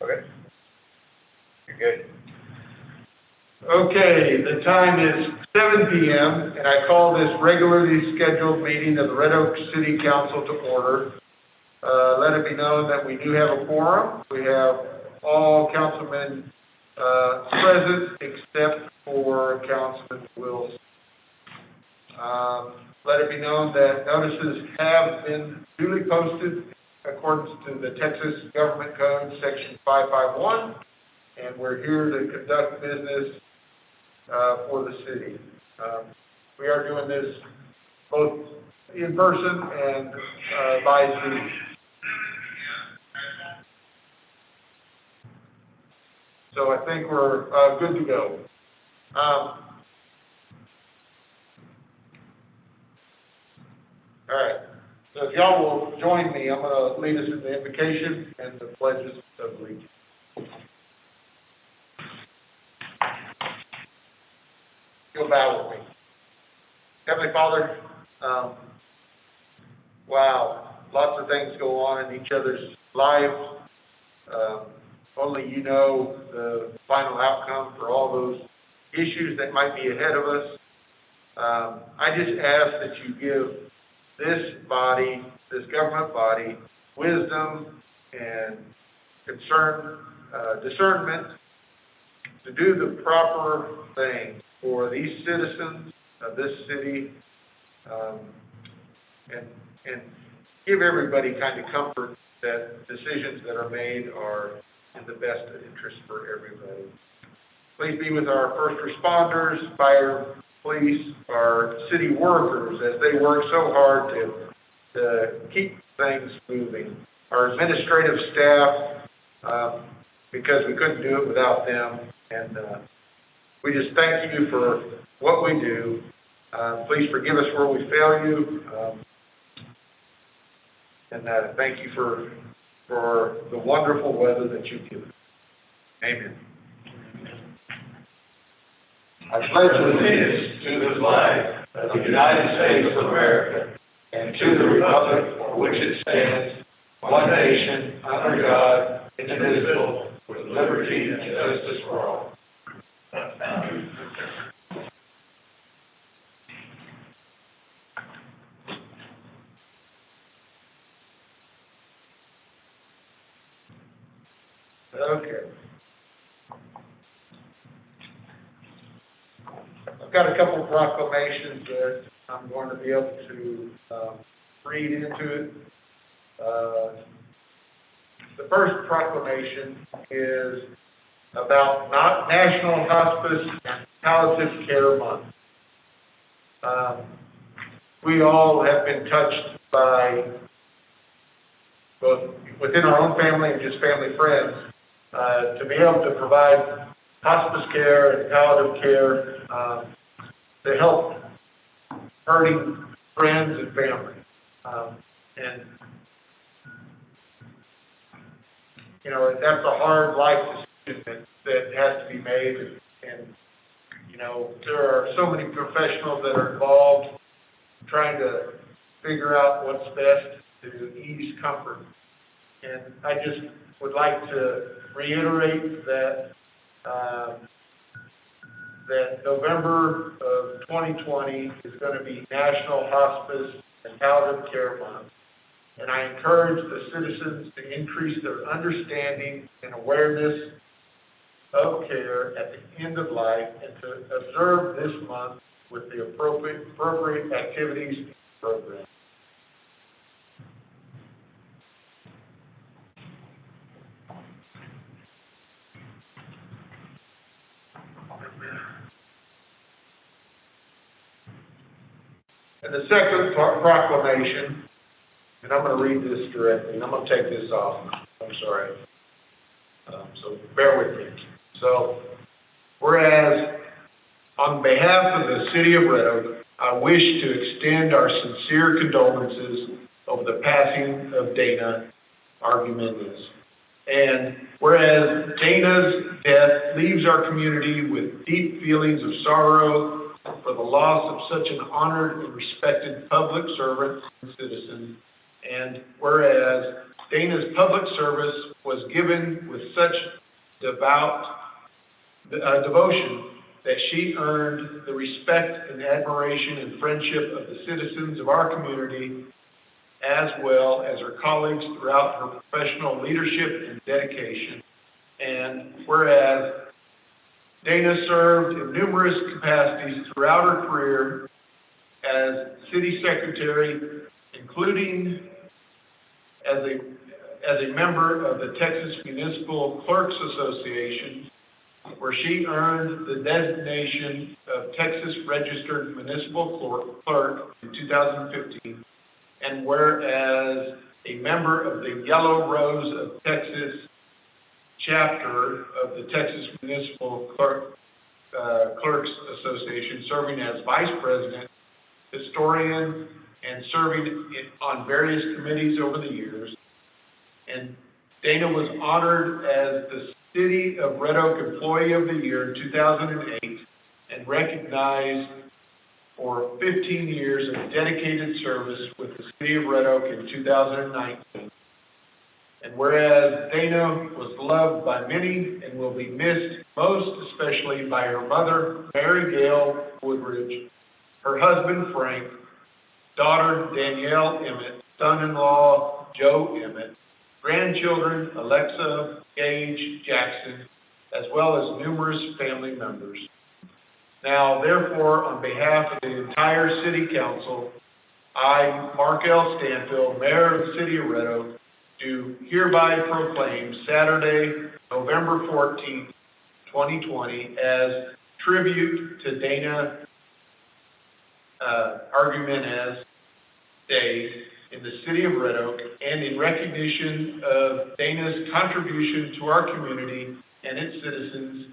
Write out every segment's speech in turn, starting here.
Okay. You're good. Okay, the time is 7 p.m., and I call this regularly scheduled meeting of the Red Oak City Council to order. Let it be known that we do have a quorum. We have all councilmen present except for Councilman Wilson. Let it be known that notices have been duly posted in accordance to the Texas Government Code, Section 551, and we're here to conduct business for the city. We are doing this both in person and by Zoom. So I think we're good to go. All right. So if y'all will join me, I'm going to lead us in the invocation and the pledges of allegiance. You'll bow with me. Heavenly Father, wow, lots of things go on in each other's lives. Only you know the final outcome for all those issues that might be ahead of us. I just ask that you give this body, this government body, wisdom and discernment to do the proper thing for these citizens of this city, and give everybody kind of comfort that decisions that are made are in the best interest for everybody. Please be with our first responders, fire, police, our city workers as they work so hard to keep things moving. Our administrative staff, because we couldn't do it without them, and we just thank you for what we do. Please forgive us where we fail you, and thank you for the wonderful weather that you give us. Amen. I pledge allegiance to the flag of the United States of America and to the republic for which it stands, one nation, under God, indivisible, with liberty and justice for all. Okay. I've got a couple of proclamations that I'm going to be able to read into it. The first proclamation is about National Hospice and Palliative Care Month. We all have been touched by, both within our own family and just family friends, to be able to provide hospice care and palliative care to help hurting friends and family. And, you know, that's a hard life decision that has to be made. And, you know, there are so many professionals that are involved trying to figure out what's best to ease comfort. And I just would like to reiterate that that November of 2020 is going to be National Hospice and Palliative Care Month. And I encourage the citizens to increase their understanding and awareness of care at the end of life and to observe this month with the appropriate activities and programs. And the second proclamation, and I'm going to read this directly, and I'm going to take this off. I'm sorry. So bear with me. So, whereas, on behalf of the City of Red Oak, I wish to extend our sincere condolences over the passing of Dana Argumendes. And whereas Dana's death leaves our community with deep feelings of sorrow for the loss of such an honored and respected public servant and citizen, and whereas Dana's public service was was given with such devotion that she earned the respect and admiration and friendship of the citizens of our community, as well as her colleagues throughout her professional leadership and dedication. And whereas Dana served in numerous capacities throughout her career as city secretary, including as a member of the Texas Municipal Clerks Association, where she earned the designation of Texas Registered Municipal Clerk in 2015, and whereas a member of the Yellow Rose of Texas chapter of the Texas Municipal Clerks Association, serving as vice president, historian, and serving on various committees over the years. And Dana was honored as the City of Red Oak Employee of the Year in 2008 and recognized for 15 years of dedicated service with the City of Red Oak in 2019. And whereas Dana was loved by many and will be missed most especially by her mother, Mary Gail Woodridge, her husband, Frank, daughter, Danielle Emmett, son-in-law, Joe Emmett, grandchildren, Alexa, Gage, Jackson, as well as numerous family members. Now, therefore, on behalf of the entire City Council, I, Mark L. Stanfield, Mayor of the City of Red Oak, do hereby proclaim Saturday, November 14th, 2020, as tribute to Dana Argumenez Day in the City of Red Oak, and in recognition of Dana's contribution to our community and its citizens,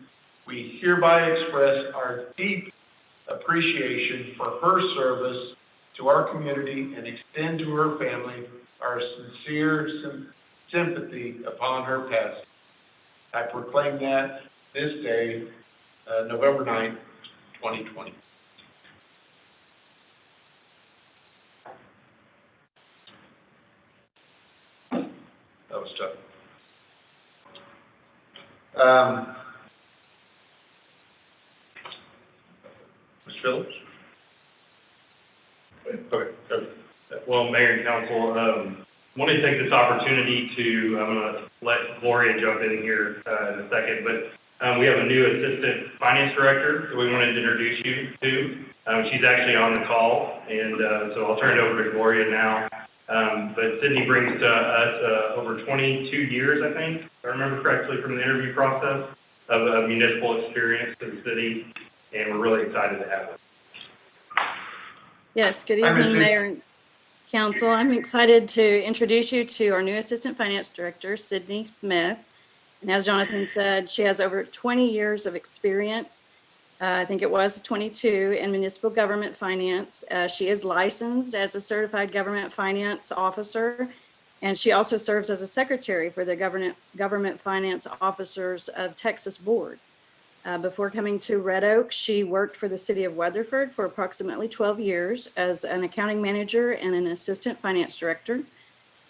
we hereby express our deep appreciation for her service to our community and extend to her family our sincere sympathy upon her passing. I proclaim that this day, November 9th, 2020. That was tough. Mr. Phillips? Okay. Well, Mayor and Council, want to take this opportunity to, I'm going to let Gloria jump in here in a second, but we have a new Assistant Finance Director that we wanted to introduce you to. She's actually on the call, and so I'll turn it over to Gloria now. But Sydney brings to us over 22 years, I think, if I remember correctly from the interview process, of municipal experience to the city, and we're really excited to have her. Yes, good evening, Mayor and Council. I'm excited to introduce you to our new Assistant Finance Director, Sydney Smith. And as Jonathan said, she has over 20 years of experience. I think it was 22 in municipal government finance. She is licensed as a certified government finance officer, and she also serves as a secretary for the Government Finance Officers of Texas Board. Before coming to Red Oak, she worked for the city of Weatherford for approximately 12 years as an accounting manager and an assistant finance director.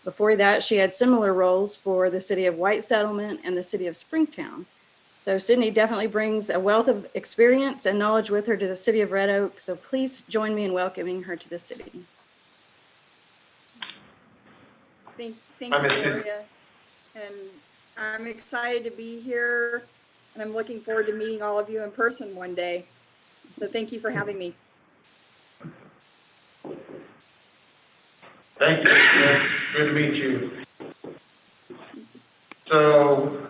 Before that, she had similar roles for the city of White Settlement and the city of Springtown. So Sydney definitely brings a wealth of experience and knowledge with her to the city of Red Oak. So please join me in welcoming her to the city. Thank you, Gloria. And I'm excited to be here, and I'm looking forward to meeting all of you in person one day. So thank you for having me. Thank you. Good to meet you. So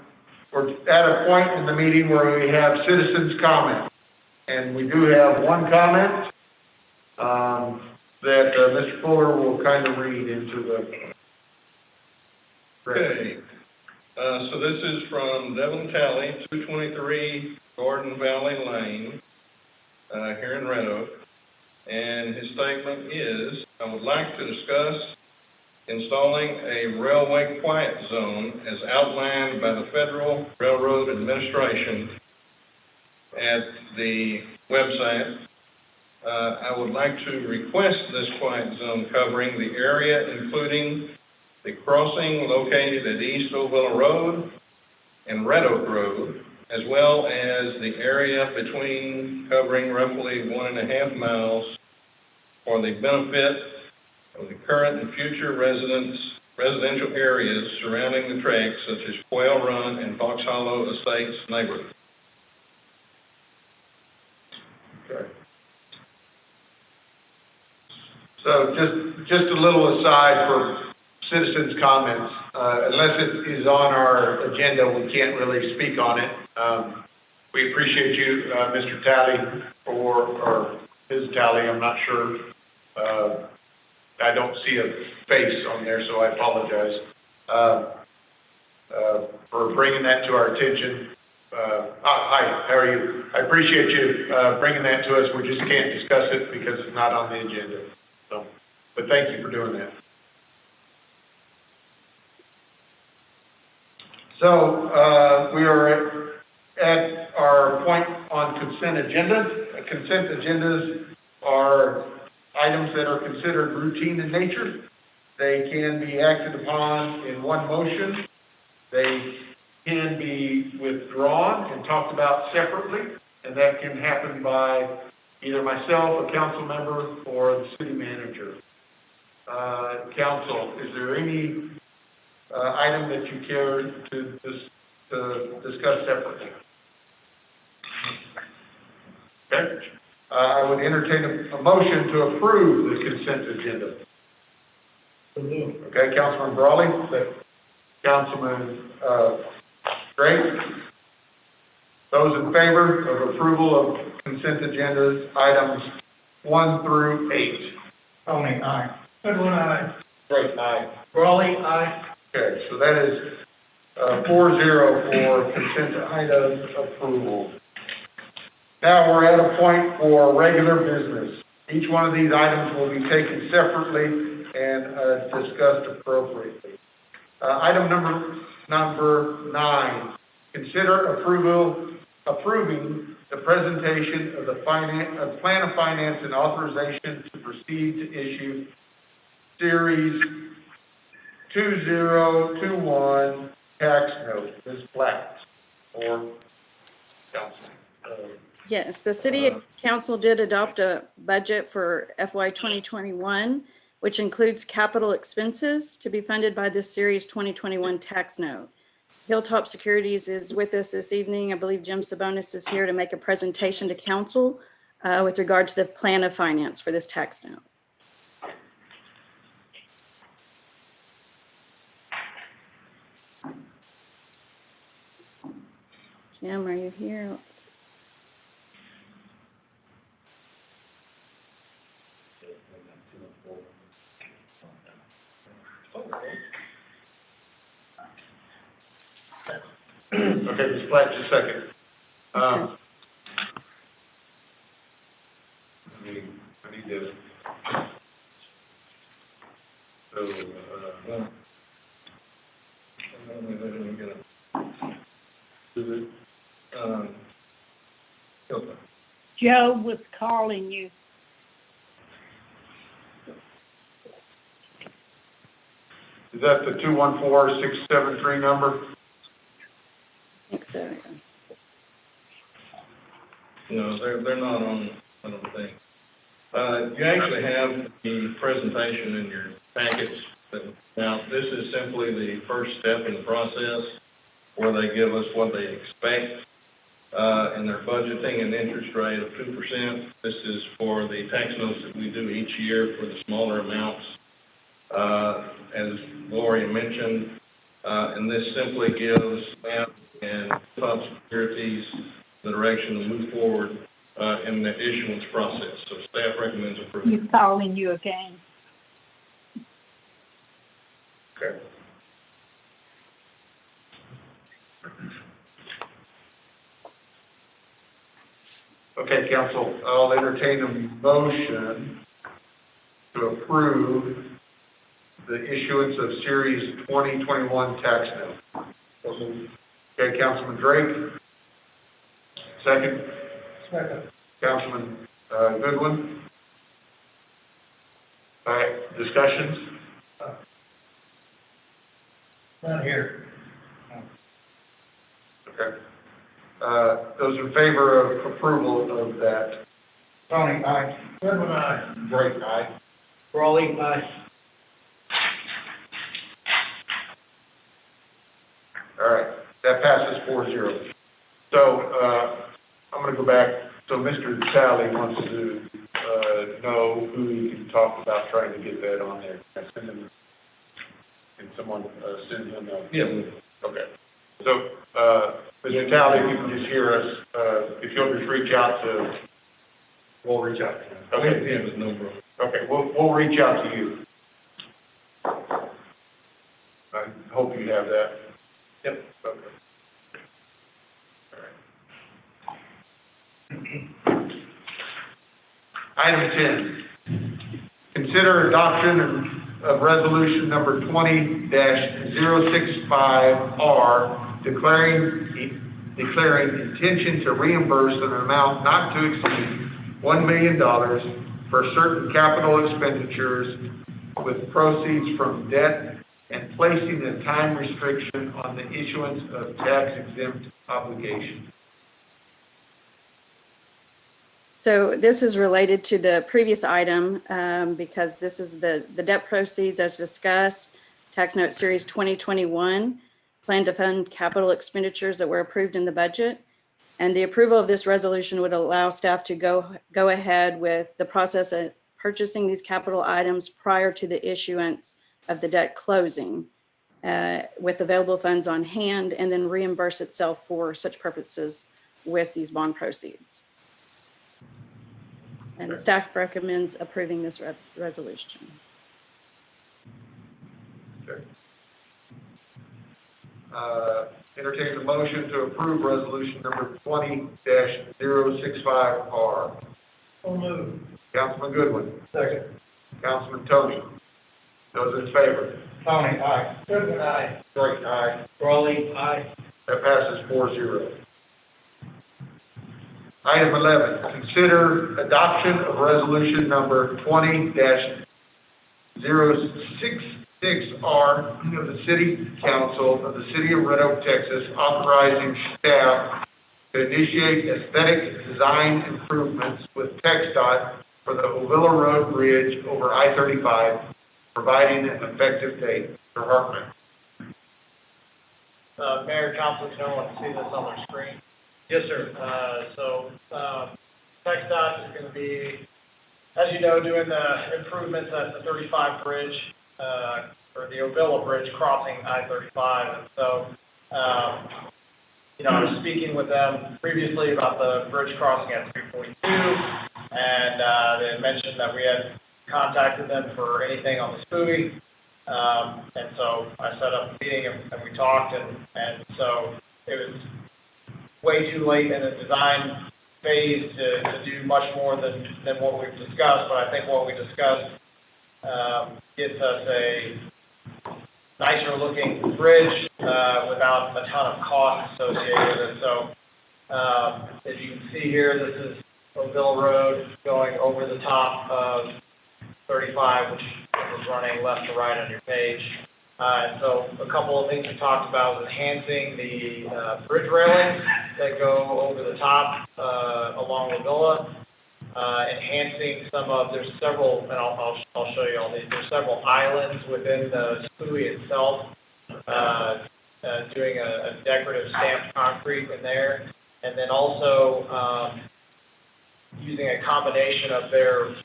we're at a point in the meeting where we have citizens' comment. And we do have one comment that Mr. Fuller will kind of read into the... Okay. So this is from Devin Talley, 223 Gordon Valley Lane, here in Red Oak. And his statement is, I would like to discuss installing a railway quiet zone as outlined by the Federal Railroad Administration at the website. I would like to request this quiet zone covering the area including the crossing located at East Ovilla Road and Red Oak Road, as well as the area between covering roughly 1.5 miles for the benefit of the current and future residential areas surrounding the tracks, such as Quail Run and Fox Hollow Estates neighborhood. Okay. So just a little aside for citizens' comments. Unless it is on our agenda, we can't really speak on it. We appreciate you, Mr. Talley, or Ms. Talley, I'm not sure. I don't see a face on there, so I apologize, for bringing that to our attention. Hi, how are you? I appreciate you bringing that to us. We just can't discuss it because it's not on the agenda. So, but thank you for doing that. So, we are at our point on consent agenda. Consent agendas are items that are considered routine in nature. They can be acted upon in one motion. They can be withdrawn and talked about separately, and that can happen by either myself, a council member, or the city manager. Council, is there any item that you care to discuss separately? Okay. I would entertain a motion to approve the consent agenda. Okay, Councilman Brawley, Councilman Drake. Those in favor of approval of consent agendas, items 1 through 8. Tony, aye. Goodwin, aye. Drake, aye. Brawley, aye. Okay, so that is 4-0 for consent item approval. Now we're at a point for regular business. Each one of these items will be taken separately and discussed appropriately. Item number 9, consider approving the presentation of the plan of finance and authorization to proceed to issue Series 2021 tax note. Ms. Black, or council. Yes, the city council did adopt a budget for FY 2021, which includes capital expenses to be funded by this Series 2021 tax note. Hilltop Securities is with us this evening. I believe Jim Sabonis is here to make a presentation to council with regard to the plan of finance for this tax note. Jim, are you here? Let's see. Okay, Ms. Black, just a second. Okay. I need to. Joe was calling you. Is that the 214-673 number? I think so, yes. No, they're not on, I don't think. You actually have the presentation in your packets. Now, this is simply the first step in the process where they give us what they expect in their budgeting and interest rate of 2%. This is for the tax notes that we do each year for the smaller amounts. As Gloria mentioned, and this simply gives them and Hilltop Securities the direction to move forward in the issuance process. So staff recommends approval. He's calling you again. Okay. Okay, council, I'll entertain a motion to approve the issuance of Series 2021 tax note. Okay, Councilman Drake. Second. Second. Councilman Goodwin. All right, discussions? Not here. Okay. Those in favor of approval of that? Tony, aye. Goodwin, aye. Drake, aye. Raleigh, aye. All right, that passes 4-0. So, I'm gonna go back, so Mr. Talley wants to, know who he can talk about trying to get that on there. Can I send him, can someone, send him a? Yeah. Okay. So, Mr. Talley, if you can just hear us, if you'll just reach out to. We'll reach out to him. Okay. Yeah, but no problem. Okay, we'll reach out to you. I hope you have that. Yep. Okay. All right. Item 10, consider adoption of resolution number 20-065R, declaring intention to reimburse an amount not to exceed $1 million for certain capital expenditures with proceeds from debt and placing a time restriction on the issuance of tax-exempt obligations. So this is related to the previous item because this is the debt proceeds as discussed, tax note series 2021, plan to fund capital expenditures that were approved in the budget. And the approval of this resolution would allow staff to go ahead with the process of purchasing these capital items prior to the issuance of the debt closing with available funds on hand, and then reimburse itself for such purposes with these bond proceeds. And the staff recommends approving this resolution. Okay. Entertain a motion to approve resolution number 20-065R. So moved. Councilman Goodwin, Second. Councilman Tony. Those in favor? Tony, aye. Goodwin, aye. Drake, aye. Raleigh, aye. That passes 4-0. Item 11, consider adoption of resolution number 20-066R of the City Council of the City of Red Oak, Texas, authorizing staff to initiate aesthetic design improvements with TxDOT for the Ovilla Road Bridge over I-35, providing an effective date. Mr. Hartman. Mayor, Council, can everyone see this on their screen? Yes, sir. TxDOT is going to be, as you know, doing the improvements at the 35 bridge, or the Ovilla Bridge crossing I-35. And so, I was speaking with them previously about the bridge crossing at 342, and they had mentioned that we had contacted them for anything on the SPUI. And so I set up a meeting and we talked, and so it was way too late in the design phase to do much more than what we've discussed, but I think what we discussed gets us a nicer looking bridge without a ton of cost associated with it. So as you can see here, this is Ovilla Road going over the top of 35, which is running left to right on your page. And so a couple of things we talked about was enhancing the bridge railings that go over the top along Ovilla, enhancing there's several, and I'll show you all these, there's several islands within the SPUI itself, doing a decorative stamped concrete in there, and then also using a combination of their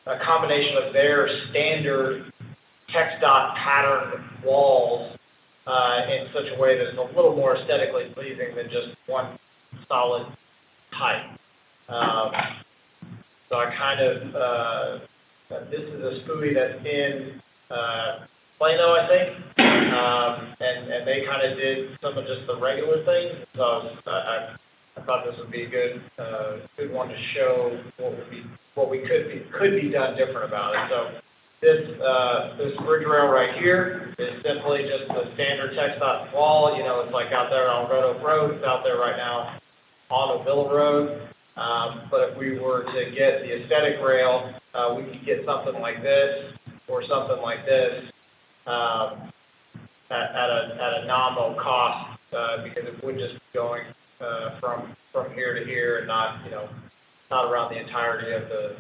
a combination of their standard TxDOT pattern walls in such a way that it's a little more aesthetically pleasing than just one solid type. So I kind of, this is a SPUI that's in Plano, I think, and they kind of did some of just the regular things. So I thought this would be a good one to show what could be done different about it. So this bridge rail right here is simply just the standard TxDOT wall. It's like out there on Red Oak Road. It's out there right now on Ovilla Road. But if we were to get the aesthetic rail, we could get something like this or something like this. at a nominal cost, because it would just be going, from here to here and not, not around the entirety of the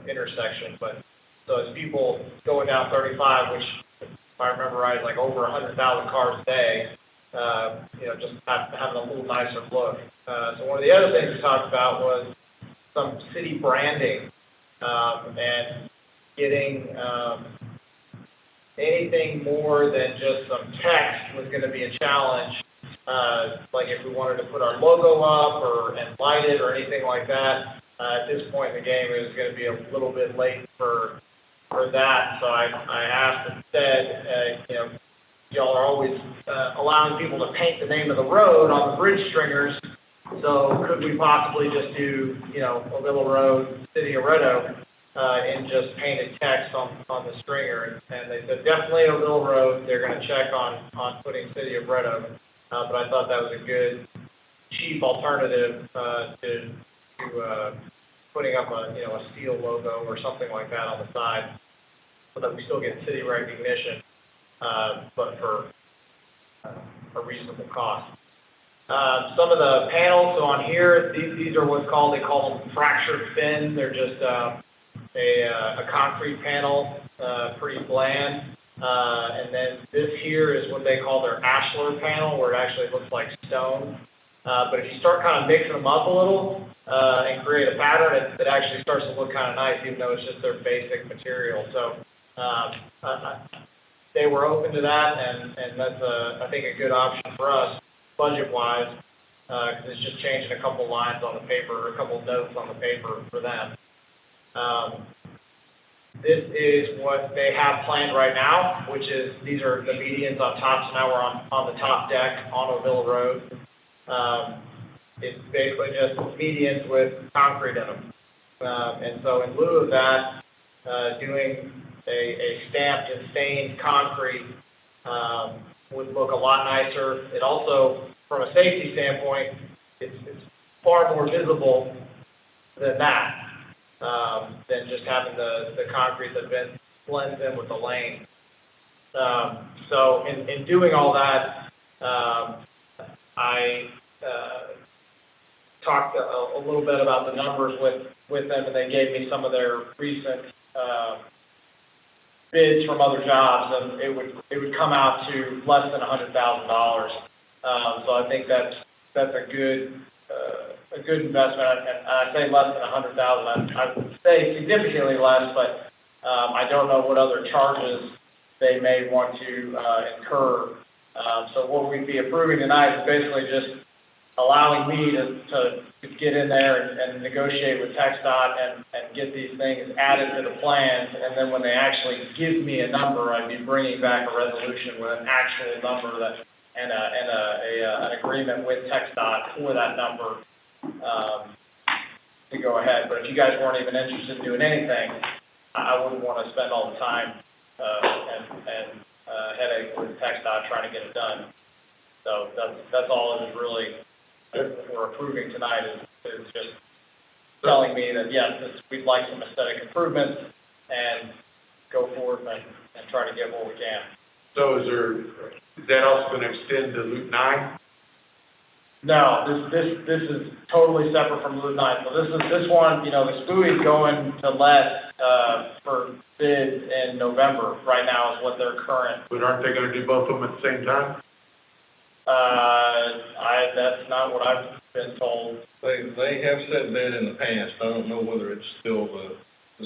intersection, but, so as people going down 35, which, if I remember right, is like over 100,000 cars a day, just having a little nicer look. So one of the other things we talked about was some city branding, and getting, anything more than just some text was gonna be a challenge. Like if we wanted to put our logo up and light it or anything like that, at this point in the game, it was gonna be a little bit late for that. So I asked instead, y'all are always, allowing people to paint the name of the road on the bridge stringers. So could we possibly just do, Avila Road, City of Red Oak, and just painted text on the stringer? And they said, definitely Avila Road, they're gonna check on putting City of Red Oak. But I thought that was a good, cheap alternative, to putting up a steel logo or something like that on the side, so that we still get city recognition, but for a reasonable cost. Some of the panels, so on here, these are what's called, they call them fractured fin. They're just a concrete panel, pretty bland. And then this here is what they call their ashlar panel, where it actually looks like stone. But if you start kind of mixing them up a little, and create a pattern, it actually starts to look kind of nice, even though it's just their basic material. So, they were open to that, and that's I think a good option for us, budget-wise, because it's just changing a couple lines on the paper, a couple notes on the paper for them. This is what they have planned right now, which is, these are the medians on top, so now we're on the top deck on Avila Road. It's basically just medians with concrete in them. And so in lieu of that, doing a stamped and stained concrete would look a lot nicer. It also, from a safety standpoint, it's far more visible than that, than just having the concrete that then blends in with the lane. So in doing all that, I talked a little bit about the numbers with them, and they gave me some of their recent bids from other jobs, and it would come out to less than $100,000. So I think that's a good investment. And I say less than $100,000. I would say significantly less, but I don't know what other charges they may want to incur. So what we'd be approving tonight is basically just allowing me to get in there and negotiate with TxDOT and get these things added to the plans. And then when they actually give me a number, I'd be bringing back a resolution with an actual number and an agreement with TxDOT for that number to go ahead. But if you guys weren't even interested in doing anything, I wouldn't want to spend all the time and headache with TxDOT trying to get it done. So that's all it is really. What we're approving tonight is just telling me that, yes, we'd like some aesthetic improvements and go forward and try to get what we can. So is that also going to extend to Loop 9? No, this is totally separate from Loop 9. So this one, the SPUI's going to let for bids in November. Right now is what their current. But aren't they going to do both of them at the same time? That's not what I've been told. They have said that in the past. I don't know whether it's still the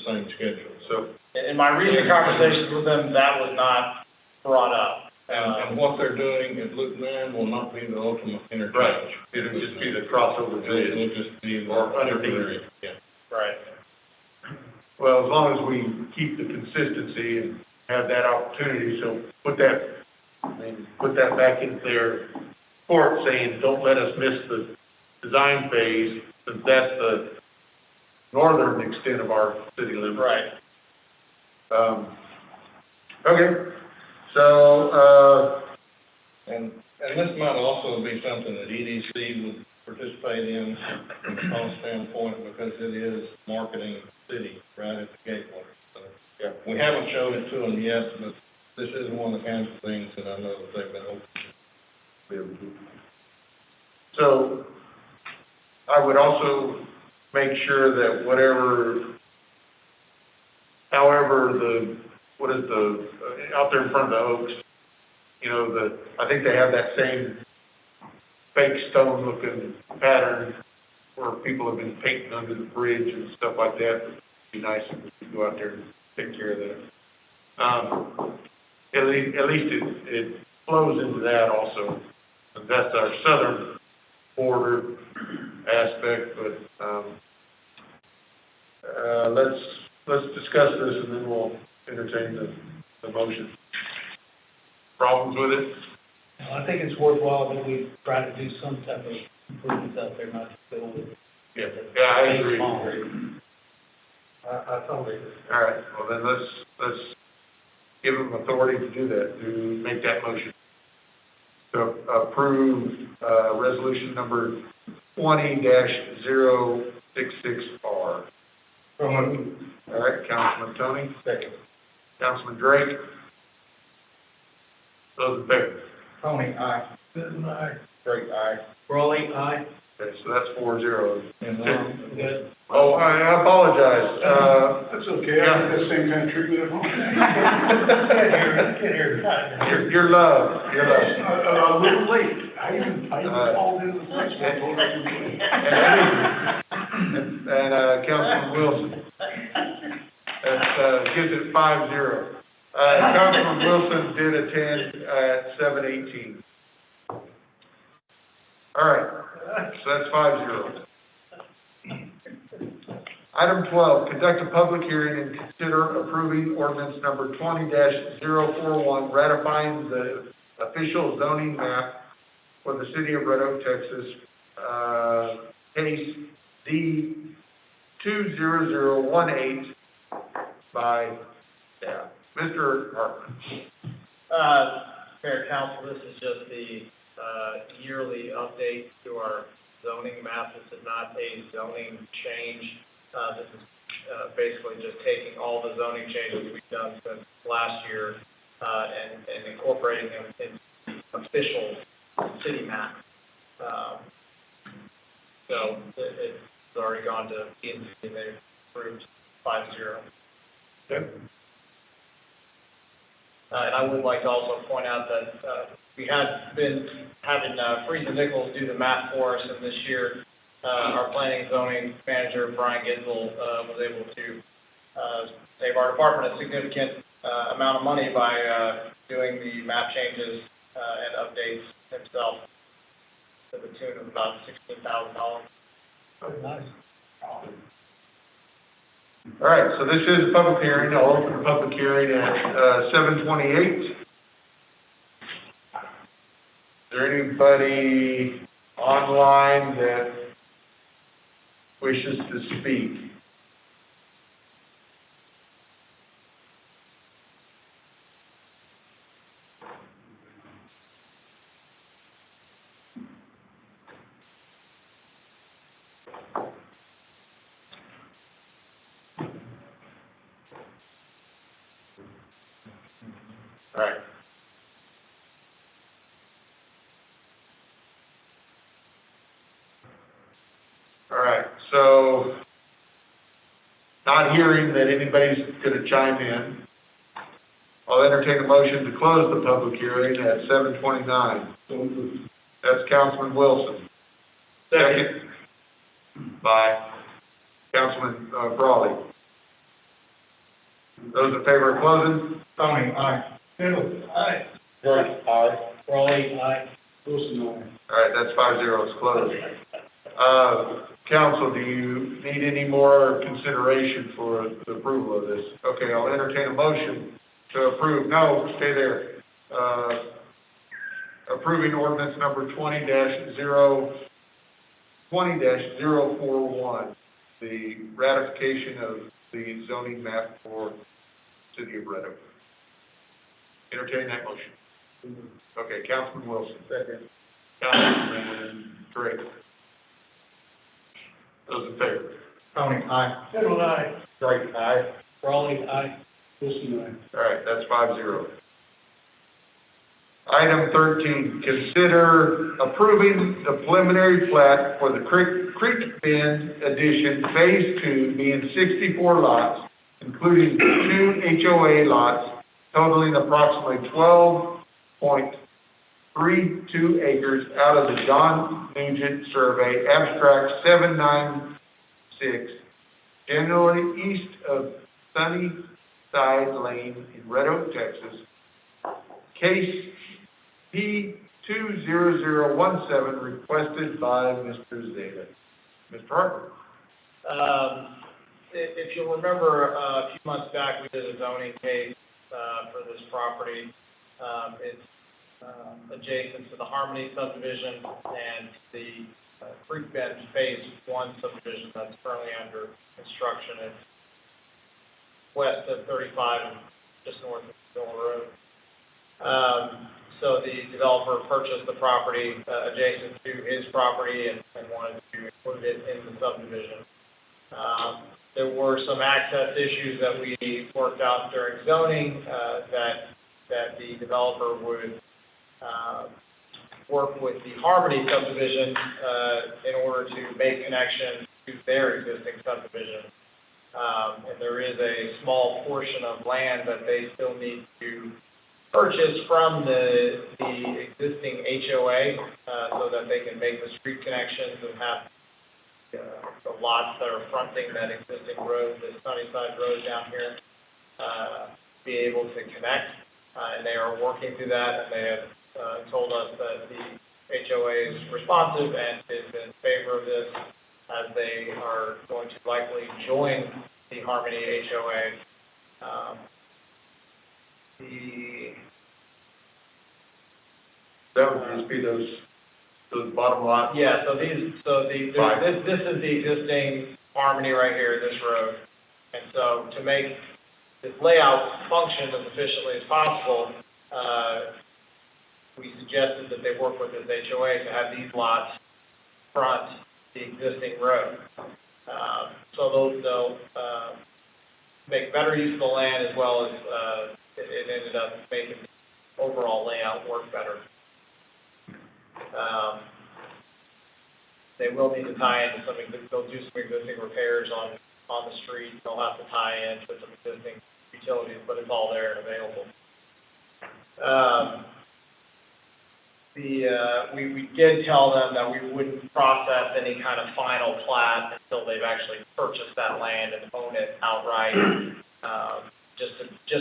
same schedule. So, in my recent conversations with them, that was not brought up. And what they're doing at Loop 9 will not be the ultimate interchange. right, it'll just be the crossover bridge. It'll just be Or underneath. Yeah. Right. Well, as long as we keep the consistency and have that opportunity, so put that back in their report saying, don't let us miss the design phase, since that's the northern extent of our city limits. Right. Okay, so, And this might also be something that EDC would participate in from a cost standpoint, because it is marketing the city right at the gateway. So, yeah, we haven't showed it to them yet, but this is one of the kinds of things that I know that they've been hoping to be able to do. So, I would also make sure that however out there in front of the Oaks, you know, I think they have that same fake stone looking pattern where people have been painting under the bridge and stuff like that. It'd be nice if we could go out there and take care of that. At least it flows into that also. That's our southern border aspect, but, let's discuss this and then we'll entertain the motion. Problems with it? I think it's worthwhile that we try to do some type of improvements out there, not just build it. Yeah, I agree. I totally agree. All right, well then let's give them authority to do that, to make that motion. To approve, resolution number 20-066R. All right, Councilman Tony? Second. Councilman Drake? Those in favor? Tony, aye. Susan, aye. Drake, aye. Raleigh, aye. Okay, so that's 4-0. And, Good. Oh, I apologize, That's okay, I I think the same kind of treatment at home. You're loved, you're loved. A little late, I even called in the place. And Councilman Wilson. That, gives it 5-0. Councilman Wilson did attend at 7:18. All right, so that's 5-0. Item 12, conduct a public hearing and consider approving ordinance number 20-041, ratifying the official zoning map for the city of Red Oak, Texas, case D 20018 by staff. Mr. Hartman. Mayor Council, this is just the, yearly update to our zoning map. This is not a zoning change. This is, basically just taking all the zoning changes we've done since last year, and incorporating them in official city map. So it's already gone to P&Z, and they've approved 5-0. Okay. And I would like to also point out that, we had been having, Friesen Nichols do the math for us, and this year, our planning and zoning manager, Brian Gitzel, was able to, save our department a significant, amount of money by, doing the map changes, and updates himself to the tune of about $16,000. Oh, nice. All right, so this is a public hearing. I'll open the public hearing at 7:28. Is there anybody online that wishes to speak? All right. All right, so not hearing that anybody's going to chime in, I'll entertain a motion to close the public hearing at 7:29. That's Councilman Wilson. Second. By Councilman Brawley. Those in favor of closing? Tony, aye. Bill, aye. Drake, aye. Raleigh, aye. Wilson, All right, that's 5-0, it's closed. Council, do you need any more consideration for the approval of this? Okay, I'll entertain a motion to approve, no, stay there. Approving ordinance number 20-041, the ratification of the zoning map for City of Red Oak. Entertain that motion. Okay, Councilman Wilson. Second. Councilman Drake. Those in favor? Tony, aye. Bill, aye. Drake, aye. Raleigh, aye. Wilson, aye. All right, that's 5-0. Item 13, consider approving the preliminary plat for the Creek Bend addition, Phase 2, being 64 lots, including 2 HOA lots totaling approximately 12.32 acres out of the John Nugent Survey, abstract 796, generally east of Sunnyside Lane in Red Oak, Texas. Case P20017, requested by Mr. Zeta. Mr. Harper. If you'll remember, a few months back, we did a zoning case, for this property. It's, adjacent to the Harmony subdivision and the Creek Bend Phase 1 subdivision that's currently under construction. It's west of 35 and just north of Mill Road. So the developer purchased the property, adjacent to his property and wanted to include it in the subdivision. There were some access issues that we worked out during zoning, that the developer would, work with the Harmony subdivision, in order to make connections to their existing subdivision. And there is a small portion of land that they still need to purchase from the existing HOA, so that they can make the street connections and have the lots that are fronting that existing road, the Sunnyside Road down here, be able to connect. And they are working through that, and they have told us that the HOA is responsive and is in favor of this, as they are going to likely join the Harmony HOA. That would just be those bottom lots? Yeah, this is the existing Harmony right here, this road. And so to make this layout function as efficiently as possible, we suggested that they work with this HOA to have these lots front the existing road. So they'll make better use of the land, as well as, it ended up making the overall layout work better. They will need to tie into something, they'll do some existing repairs on the street. They'll have to tie in to some existing utilities, but it's all there and available. We did tell them that we wouldn't process any kind of final plat until they've actually purchased that land and own it outright, just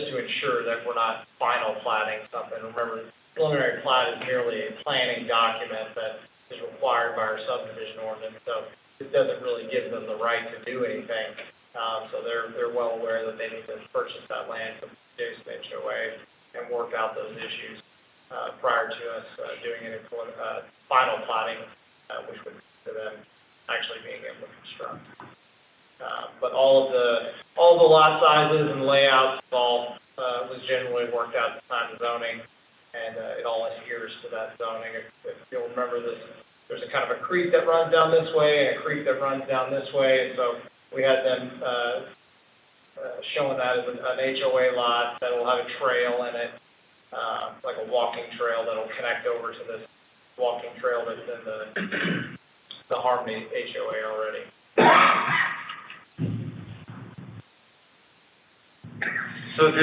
to ensure that we're not final platting something. Remember, preliminary plat is merely a planning document that is required by our subdivision ordinance, so it doesn't really give them the right to do anything. So they're well aware that they need to purchase that land from Jason HOA and work out those issues prior to us doing any final platting, which would to them actually being able to construct. But all of the lot sizes and layouts all was generally worked out at the time of zoning. And it all adheres to that zoning. If you'll remember this, there's a kind of a creek that runs down this way and a creek that runs down this way. And so we had them showing that as an HOA lot that will have a trail in it, like a walking trail that'll connect over to this walking trail that's in the Harmony HOA already. So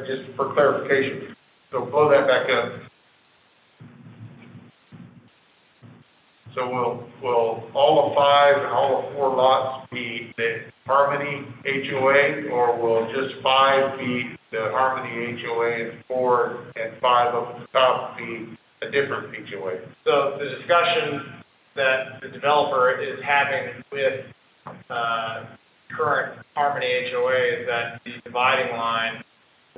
just for clarification, so blow that back up. So will all of 5 and all of 4 lots be the Harmony HOA, or will just 5 be the Harmony HOA and 4 and 5 up at the top be a different HOA? So the discussion that the developer is having with current Harmony HOA is that the dividing line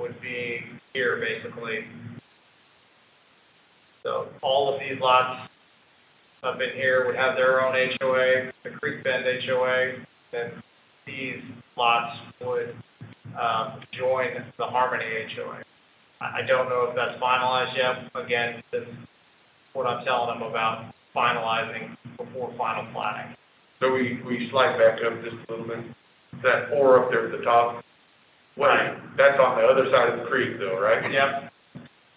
would be here, basically. So all of these lots up in here would have their own HOA, the Creek Bend HOA, then these lots would join the Harmony HOA. I don't know if that's finalized yet. Again, this is what I'm telling them about finalizing before final planning. So we slide back up just a little bit. That 4 up there at the top, Wait, that's on the other side of the creek though, right? Yep.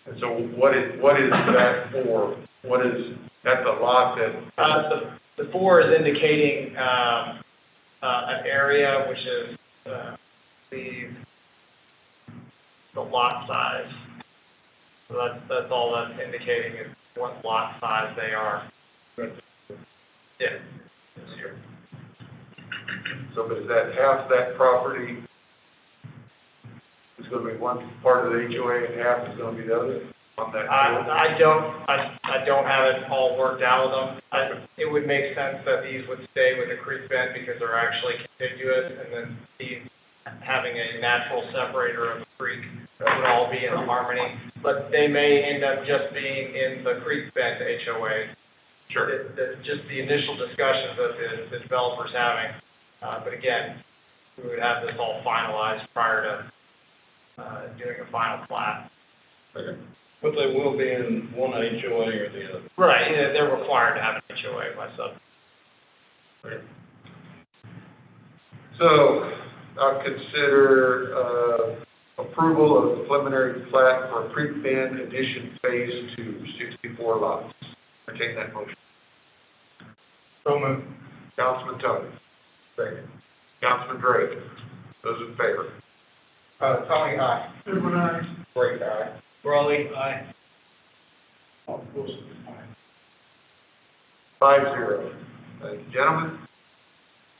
And so what is that for? That's a lot that, The 4 is indicating, an area which is, the lot size. So that's all that's indicating is what lot size they are. Yeah. This here. so but is that half that property is gonna be one part of the HOA and half is gonna be the other on that? I don't have it all worked out with them. It would make sense that these would stay with the creek bed because they're actually contiguous, and then these having a natural separator of the creek would all be in harmony. But they may end up just being in the creek bed HOA. Sure. Just the initial discussions that the developer's having. But again, we would have this all finalized prior to, doing a final plat. Okay. But they will be in one HOA or the other. Right, yeah, they're required to have an HOA by sub. Okay. So, I'll consider, approval of the preliminary plat for Creek Bend Addition Phase 2, 64 lots. Entertain that motion. So moved. Councilman Tony. Second. Councilman Drake. Those in favor? Tony, aye. Everyone aye. Drake, aye. Raleigh, aye. 5-0. Thank you, gentlemen.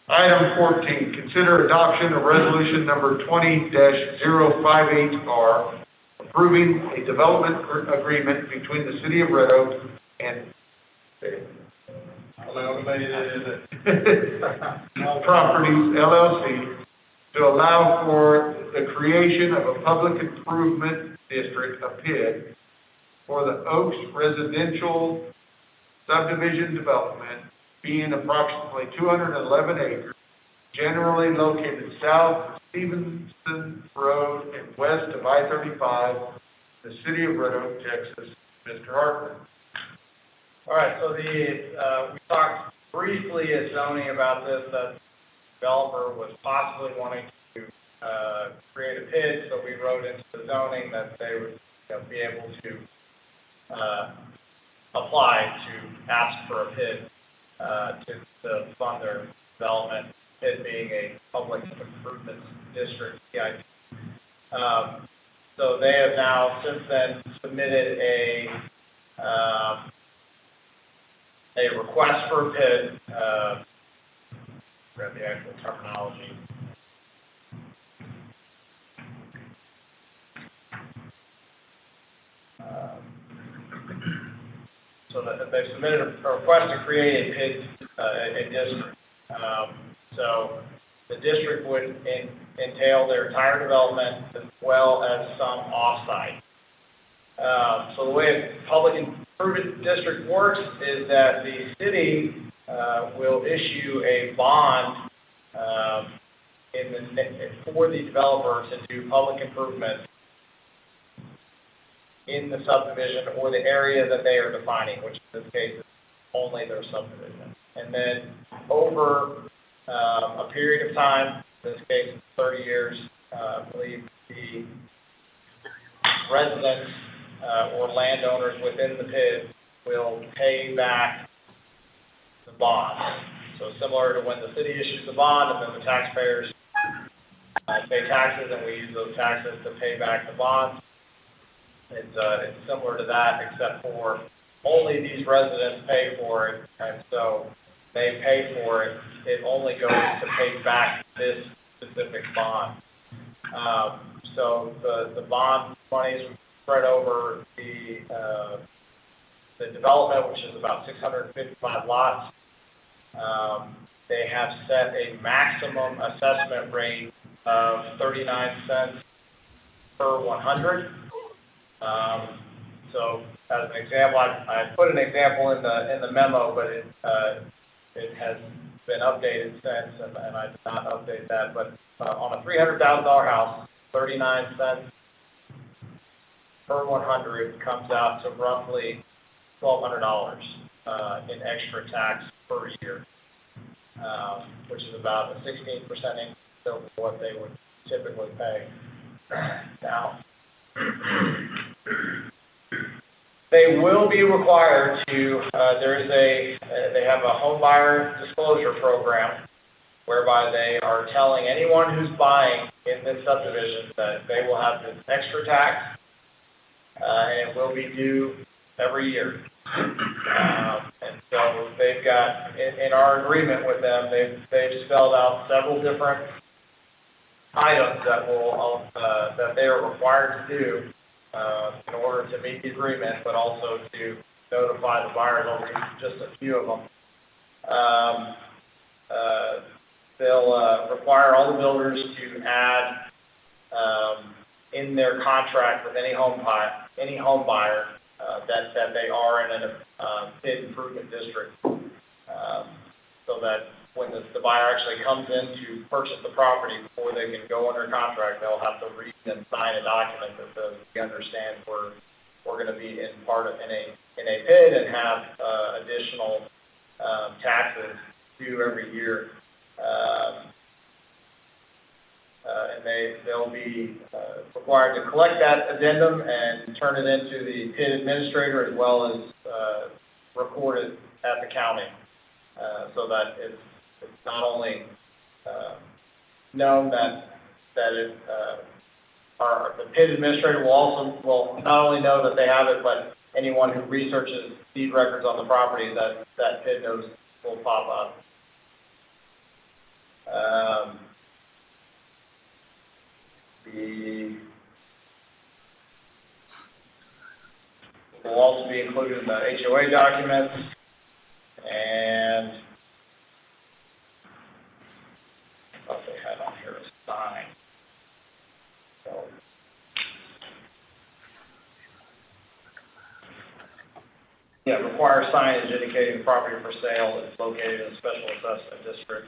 Item 14, consider adoption of resolution number 20-058R, approving a development agreement between the city of Red Oak and Properties LLC to allow for the creation of a public improvement district, a PID, for the Oaks Residential Subdivision Development, being approximately 211 acres, generally located south of Stevenson Road and west of I-35, the city of Red Oak, Texas. Mr. Hartman. All right, so we talked briefly at zoning about this, that the developer was possibly wanting to, create a PID, so we wrote into the zoning that they would, be able to, apply to ask for a PID, to fund their development, PID being a public improvement district, PID. So they have now since then submitted a request for a PID, grab the actual terminology. So that they've submitted a request to create a PID, a district. So the district would entail their entire development as well as some offsite. So the way a public improvement district works is that the city will issue a bond for the developer to do public improvement in the subdivision or the area that they are defining, which in this case is only their subdivision. And then over a period of time, in this case 30 years, I believe the residents or landowners within the PID will pay back the bond. So similar to when the city issues the bond and then the taxpayers pay taxes and we use those taxes to pay back the bonds. It's similar to that, except for only these residents pay for it, and so they pay for it. It only goes to pay back this specific bond. So the bond monies spread over the development, which is about 655 lots. They have set a maximum assessment rate of 39 cents per 100. So as an example, I put an example in the memo, but it has been updated since, and I did not update that. But on a $300,000 house, 39 cents per 100 comes out to roughly $1,200 in extra tax per year, which is about a 16% increase over what they would typically pay. Now, they will be required to, they have a home buyer disclosure program whereby they are telling anyone who's buying in this subdivision that they will have this extra tax, and it will be due every year. And so they've got, in our agreement with them, they've spelled out several different items that they are required to do in order to meet the agreement, but also to notify the buyers. I'll read just a few of them. They'll require all the builders to add in their contract with any home buyer that they are in a PID improvement district, so that when the buyer actually comes in to purchase the property, before they can go under contract, they'll have to read and sign a document that says, we understand we're going to be in a PID and have additional taxes due every year. And they'll be required to collect that addendum and turn it into the PID administrator, as well as record it at the county, so that it's not only known that the PID administrator will not only know that they have it, but anyone who researches deed records on the property, that PID knows will pop up. Will also be included in the HOA documents, and I thought they had on here a sign. So, yeah, require signage indicating the property for sale is located in a special assessment district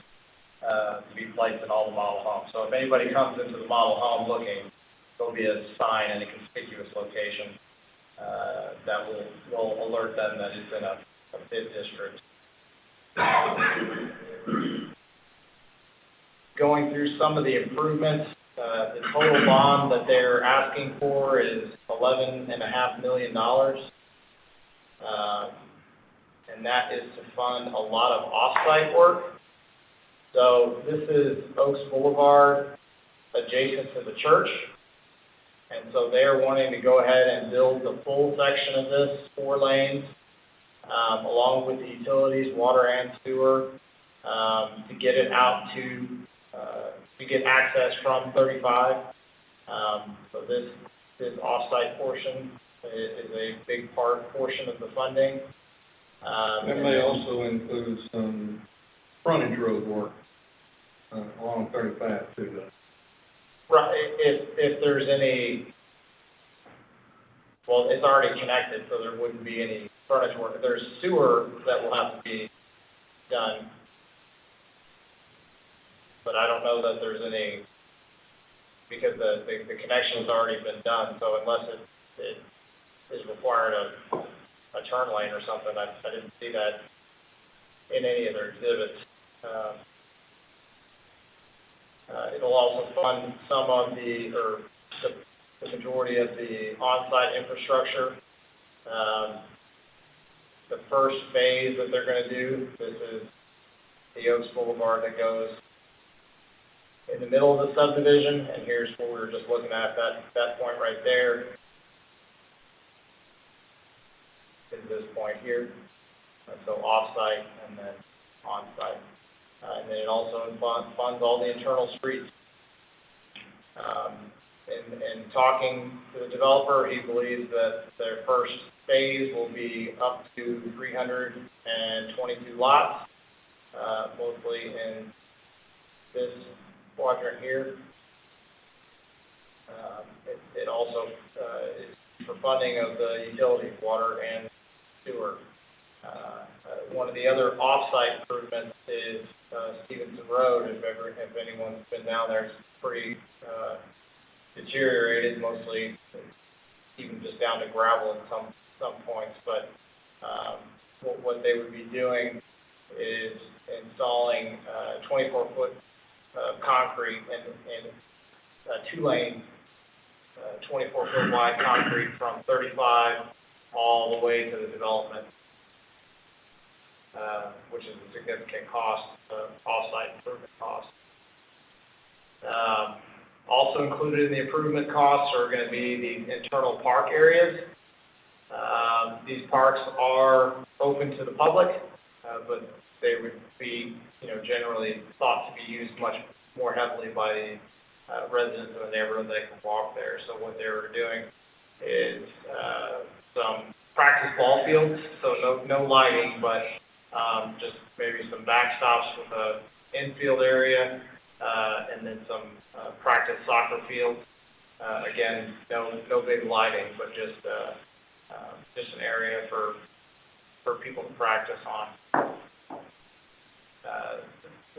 to be placed in all the model homes. So if anybody comes into the model home looking, there'll be a sign in a conspicuous location that will alert them that it's in a PID district. Going through some of the improvements, the total bond that they're asking for is $11.5 million. And that is to fund a lot of off-site work. So this is Oaks Boulevard adjacent to the church. And so they're wanting to go ahead and build the full section of this, 4 lanes, along with the utilities, water and sewer, to get it out to get access from 35. So this off-site portion is a big portion of the funding. That may also include some frontage road work along 35 too, though. Right, if there's any, well, it's already connected, so there wouldn't be any frontage work. There's sewer that will have to be done, but I don't know that there's any, because the connection has already been done, so unless it is required a turn lane or something, I didn't see that in any of their exhibits. It'll also fund some of the majority of the on-site infrastructure. The first phase that they're going to do, this is the Oaks Boulevard that goes in the middle of the subdivision, and here's what we were just looking at, that point right there. Is this point here. So off-site and then on-site. And then it also funds all the internal streets. In talking to the developer, he believes that their first phase will be up to 322 lots, mostly in this quadrant here. It also is for funding of the utilities, water and sewer. One of the other off-site improvements is Stevenson Road. If anyone's been down there, it's pretty deteriorated, mostly even just down to gravel at some points. But what they would be doing is installing 24-foot concrete and two-lane, 24-foot wide concrete from 35 all the way to the development, which is a significant cost, off-site improvement cost. Also included in the improvement costs are going to be the internal park areas. These parks are open to the public, but they would be, generally thought to be used much more heavily by the residents of the neighborhood that can walk there. So what they were doing is some practice ball fields, so no lighting, but just maybe some backstops with a infield area, and then some practice soccer fields. Again, no big lighting, but just an area for people to practice on.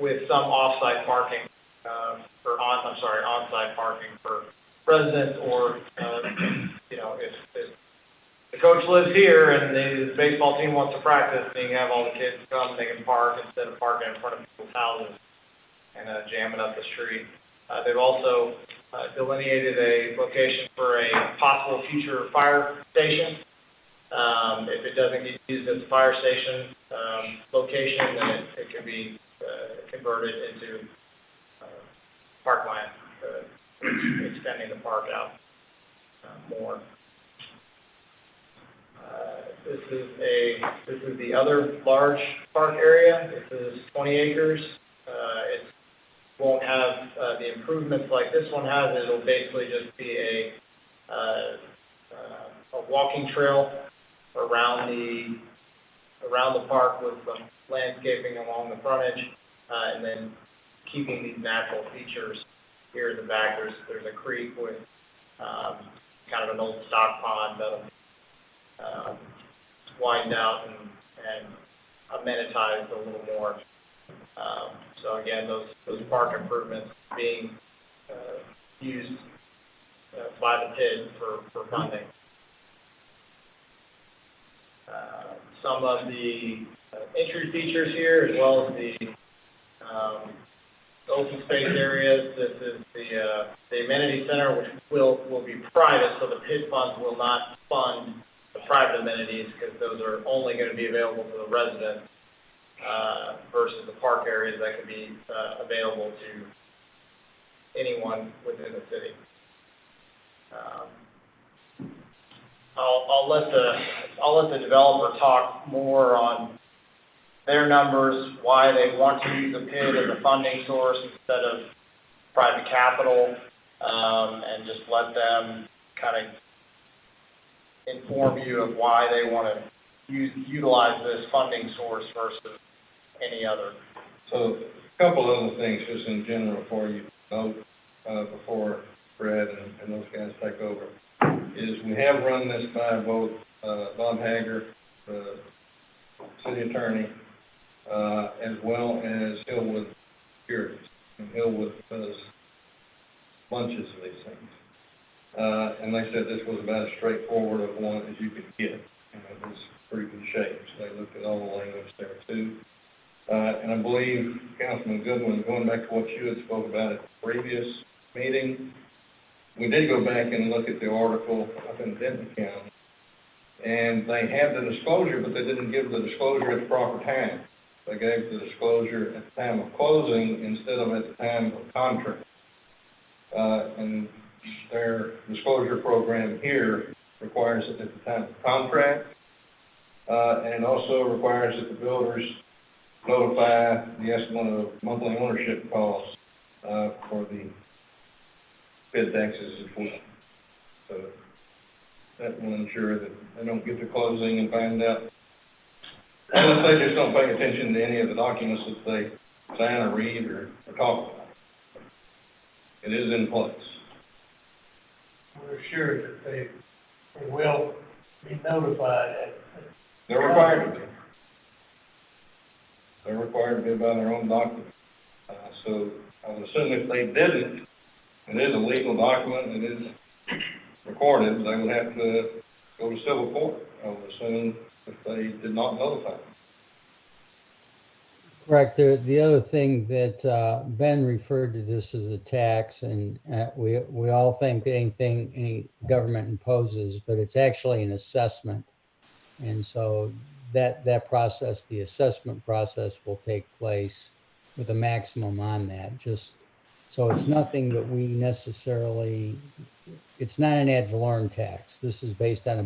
With some off-site parking, on-site parking for residents, or, if the coach lives here and the baseball team wants to practice, then you can have all the kids come, they can park instead of parking in front of people's houses and jamming up the street. They've also delineated a location for a possible future fire station. If it doesn't get used as a fire station location, then it can be converted into parkland, extending the park out more. This is the other large park area. This is 20 acres. It won't have the improvements like this one has. It'll basically just be a walking trail around the park with some landscaping along the frontage, and then keeping these natural features here in the back. There's a creek with kind of an old stock pond that'll widened out and amenitized a little more. So again, those park improvements being used by the PID for funding. Some of the entry features here, as well as the open space areas. This is the amenity center, which will be private, so the PID funds will not fund the private amenities, because those are only going to be available to the residents, versus the park areas that could be available to anyone within the city. I'll let the developer talk more on their numbers, why they want to use the PID as a funding source instead of private capital, and just let them kind of inform you of why they want to utilize this funding source versus any other. So, a couple other things, just in general, for you note, before Fred and those guys take over, is we have run this by both Bob Hager, the city attorney, as well as Hillwood Securities. And Hillwood does bunches of these things. And they said this was about as straightforward of one as you could get. And it was pretty good shape. So they looked at all the language there too. And I believe Councilman Goodwin, going back to what you had spoke about at the previous meeting, we did go back and look at the article up in Denton County. And they had the disclosure, but they didn't give the disclosure at the proper time. They gave the disclosure at the time of closing instead of at the time of contract. And their disclosure program here requires it at the time of contract, and it also requires that the builders notify the estimate of monthly ownership costs for the PID taxes as well. So that will ensure that they don't get to closing and find out, unless they just don't pay attention to any of the documents that they sign or read or talk about. It is in place. We're sure that they will be notified. They're required to be. They're required to be by their own document. So I would assume if they didn't, it is a legal document, it is recorded, they would have to go to civil court, I would assume, if they did not notify them. Correct. The other thing that Ben referred to this as a tax, and we all think that anything any government imposes, but it's actually an assessment. And so that process, the assessment process, will take place with a maximum on that. Just so it's nothing that we necessarily. It's not an ad valorem tax. This is based on a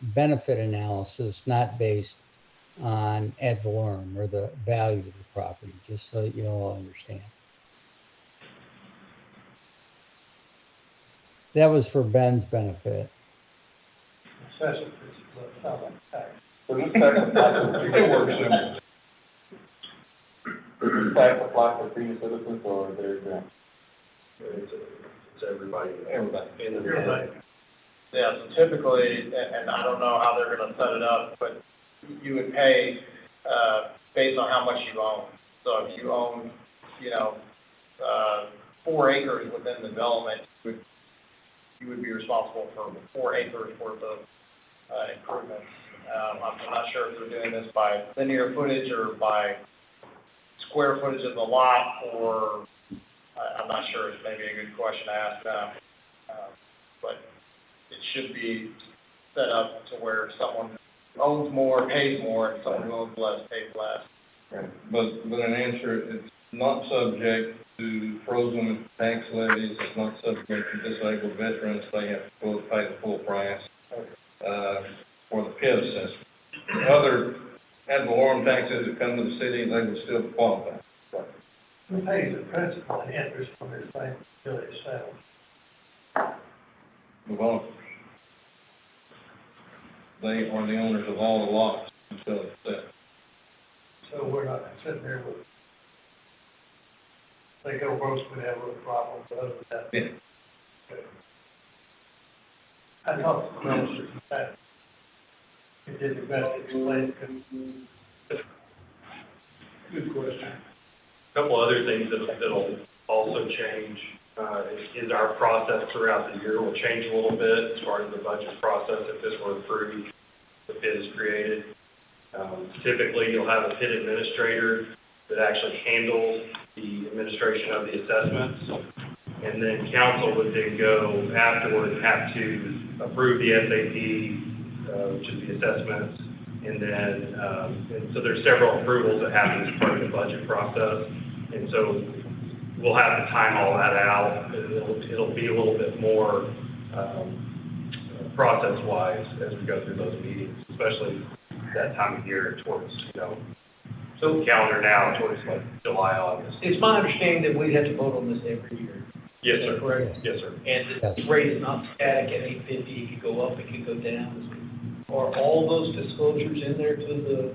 benefit analysis, not based on ad valorem or the value of the property, just so that you all understand. That was for Ben's benefit. So this tax applies, it works simple. Does this tax apply for senior citizens or their exempt? It's everybody. Everybody. Everybody. Yeah, so typically, and I don't know how they're gonna set it up, but you would pay, based on how much you own. So if you own, 4 acres within the development, you would be responsible for 4 acres worth of, improvements. I'm not sure if they're doing this by linear footage or by square footage of the lot, or, I'm not sure, it's maybe a good question to ask them. But it should be set up to where someone owns more, pays more, and someone who owns less pays less. Right. But in answer, it's not subject to frozen tax levies, it's not subject to disabled veterans, they have to pay the full price, for the PIV system. Other ad valorem taxes that come to the city, they would still qualify. Who pays the principal and interest on this thing until it's settled? Developers. They are the owners of all the lots until it's set. So we're not sitting there with, they go broke, we have a little problem, so other than that. Yeah. I talked to the minister that he did the best to explain it. Good question. A couple other things that'll also change, is our process throughout the year will change a little bit as far as the budget process. If this were approved, the PID is created. Typically, you'll have a PID administrator that actually handles the administration of the assessments. And then council would then go afterward and have to approve the SAP, which is the assessments. And then, and so there's several approvals that happen as part of the budget process. And so we'll have to time all that out. It'll be a little bit more process-wise as we go through those meetings, especially that time of year towards, so calendar now towards like July, August. It's my understanding that we have to vote on this every year. Yes, sir. Correct? Yes, sir. And Yes. the rate is not static at 850, it could go up, it could go down. Are all those disclosures in there to the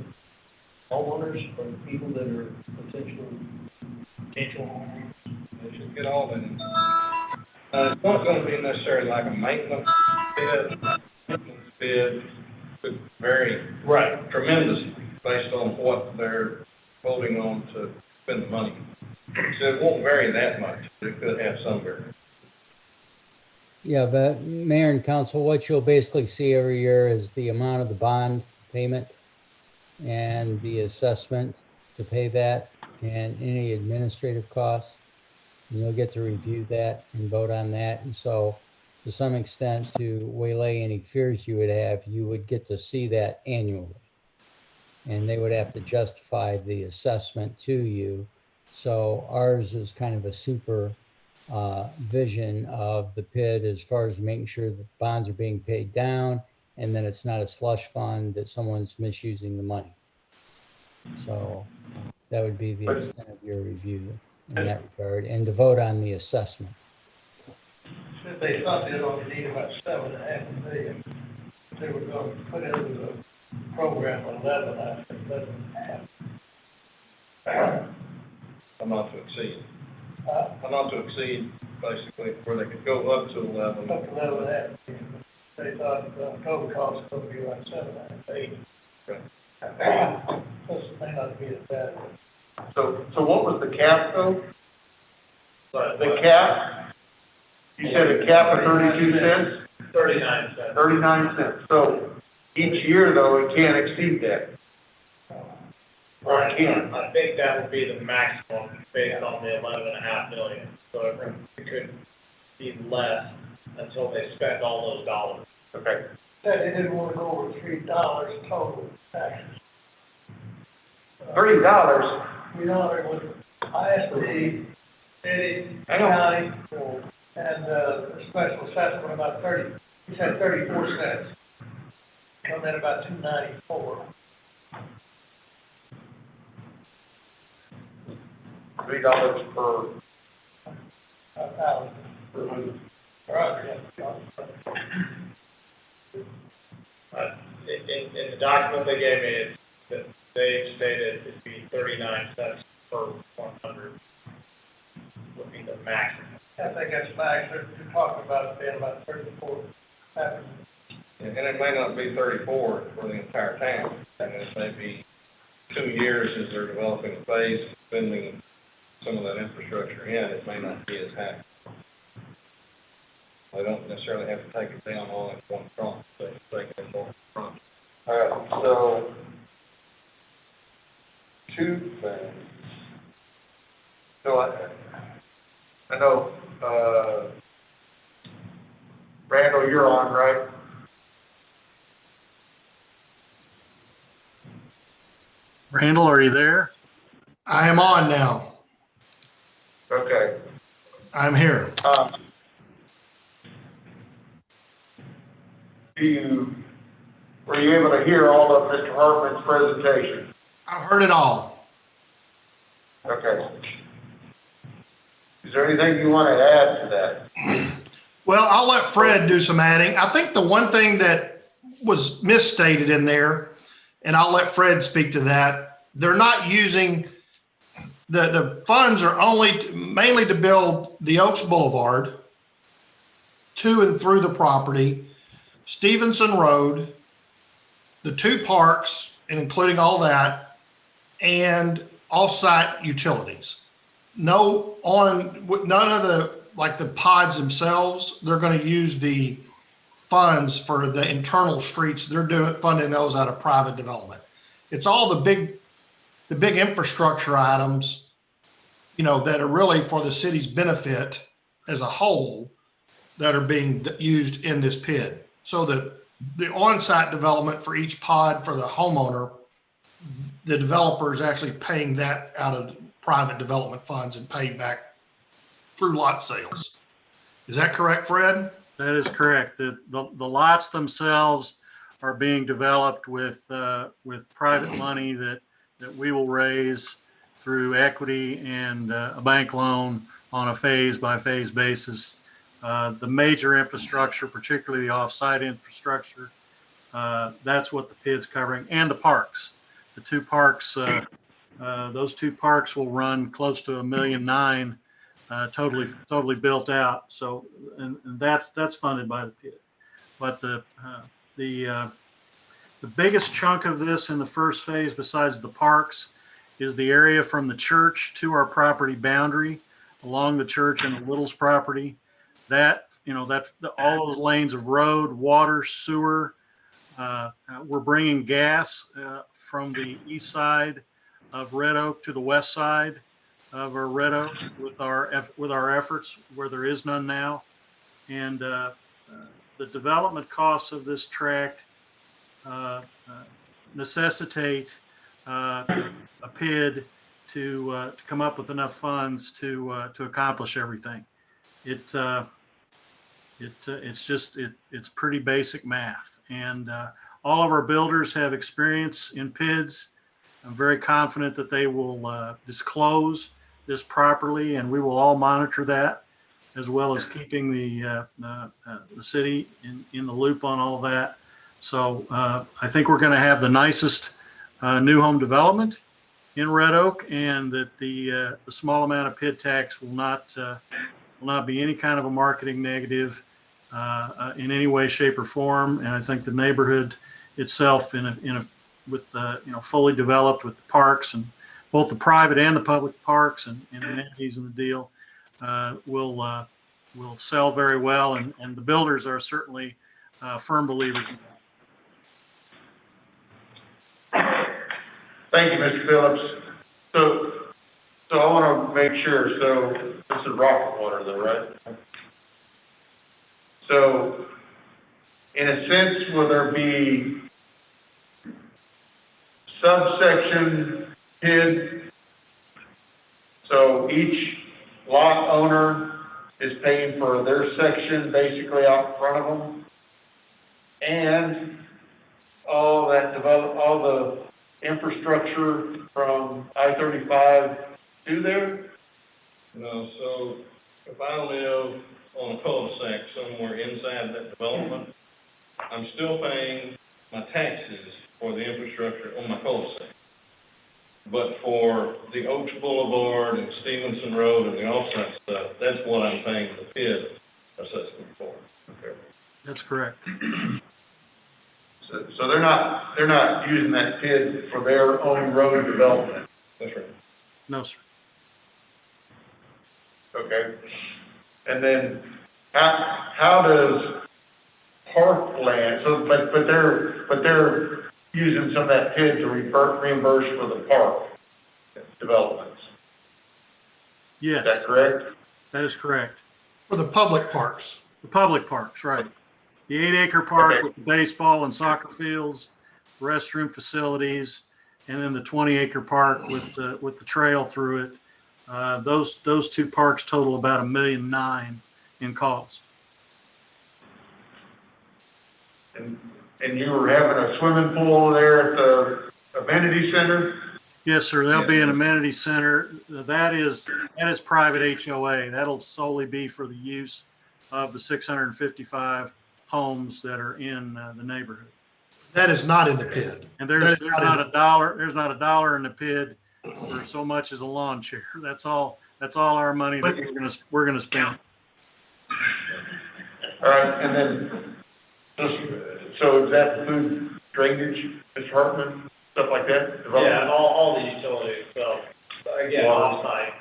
homeowners or people that are potential homeowners? They should get all in. It's not gonna be necessarily like a maintenance bid could vary Right. tremendously based on what they're holding on to spend the money. So it won't vary that much, it could have some variance. Yeah, but Mayor and Council, what you'll basically see every year is the amount of the bond payment and the assessment to pay that and any administrative costs. And you'll get to review that and vote on that. And so to some extent, to waylay any fears you would have, you would get to see that annually. And they would have to justify the assessment to you. So ours is kind of a super vision of the PID as far as making sure that the bonds are being paid down and that it's not a slush fund that someone's misusing the money. So that would be the extent of your review in that regard, and to vote on the assessment. If they thought they'd only need about 7.5 million, they were going to put into the program 11, I think 11.5. Not to exceed. Not to exceed, basically, where they could go up to 11. Up to 11.5. They thought the total cost was going to be like 7.5, 8. Okay. Plus, it may not be as bad. So what was the cap though? But The cap, you said a cap of 32 cents? 39 cents. 39 cents. So each year though, it can't exceed that. Right, Ken? I think that would be the maximum based on the 11.5 million. So it could be less until they spend all those dollars. Okay. Said they didn't want to go over $3 total taxes. $3? You know, it was ISD, city, county, and, the special assessment about 30, he said 34 cents. Come in about 294. $3 per. $1,000. Right, yeah. In the document they gave me, that they stated it'd be 39 cents per 100 would be the maximum. I think that's max, you're talking about paying about 34. And it may not be 34 for the entire town, and it may be 2 years as they're developing a phase, spending some of that infrastructure in, it may not be as high. They don't necessarily have to take it down all at one front, they can take it in more front. All right, so, two things. So I know, Randall, you're on, right? Randall, are you there? I am on now. Okay. I'm here. Were you able to hear all of Mr. Hartman's presentation? I've heard it all. Okay. Is there anything you want to add to that? Well, I'll let Fred do some adding. I think the one thing that was misstated in there, and I'll let Fred speak to that, they're not using, the funds are mainly to build the Oaks Boulevard to and through the property, Stevenson Road, the two parks, and including all that, and off-site utilities. None of the pods themselves, they're going to use the funds for the internal streets. They're funding those out of private development. It's all the big infrastructure items, that are really for the city's benefit as a whole that are being used in this PID. So the on-site development for each pod for the homeowner, the developer is actually paying that out of private development funds and paying back through lot sales. Is that correct, Fred? That is correct. The lots themselves are being developed with private money that we will raise through equity and a bank loan on a phase by phase basis. The major infrastructure, particularly the off-site infrastructure, that's what the PID's covering, and the parks. The two parks, those two parks will run close to $1.9 million, totally built out. So, and that's funded by the PID. But the biggest chunk of this in the first phase, besides the parks, is the area from the church to our property boundary, along the church and the Littles property. That, all those lanes of road, water, sewer. We're bringing gas from the east side of Red Oak to the west side of our Red Oak with our efforts where there is none now. And the development costs of this tract necessitate a PID to come up with enough funds to accomplish everything. It's pretty basic math, and all of our builders have experience in PIDs. I'm very confident that they will disclose this properly, and we will all monitor that, as well as keeping the city in the loop on all that. So I think we're going to have the nicest new home development in Red Oak, and that the small amount of PID tax will not be any kind of a marketing negative in any way, shape, or form. And I think the neighborhood itself, fully developed with the parks, and both the private and the public parks and amenities in the deal, will sell very well. And the builders are certainly firm believers in that. Thank you, Mr. Phillips. So I want to make sure, so this is Rocket Water though, right? So, in a sense, will there be subsection PID? So each lot owner is paying for their section basically out in front of them? And all the infrastructure from I-35 to there? No, so if I live on a cul-de-sac somewhere inside that development, I'm still paying my taxes for the infrastructure on my cul-de-sac. But for the Oaks Boulevard and Stevenson Road and the offsite stuff, that's what I'm paying the PID assessment for. Okay. That's correct. So they're not using that PID for their own road development? That's right. No, sir. Okay. And then how does Parkland, so, but they're using some of that PID to reimburse for the park developments? Yes. Is that correct? That is correct. For the public parks. The public parks, right. The 8-acre park Okay. with the baseball and soccer fields, restroom facilities, and then the 20-acre park with the trail through it. Those two parks total about $1.9 million in cost. And you were having a swimming pool there at the amenity center? Yes, sir. There'll be an amenity center. That is private HOA. That'll solely be for the use of the 655 homes that are in the neighborhood. That is not in the PID. And there's not a dollar in the PID for so much as a lawn chair. That's all our money that we're gonna spend. All right, and then, so is that food drainage, Mr. Hartman, stuff like that? Yeah, all the utilities, so, again, off-site.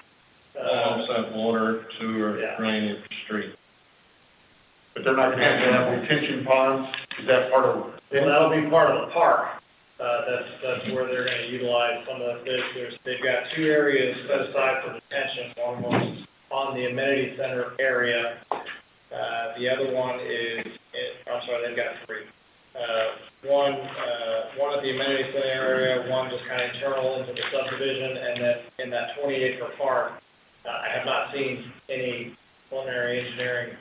Offsite water, sewer, Yeah. drainage, street. But they're not gonna have retention ponds? Is that part of it? Well, that'll be part of the park. That's where they're gonna utilize some of they've got two areas set aside for detention. One was on the amenity center area. The other one is, they've got three. One at the amenity center area, one just kind of internal into the subdivision, and then in that 20-acre park, I have not seen any preliminary engineering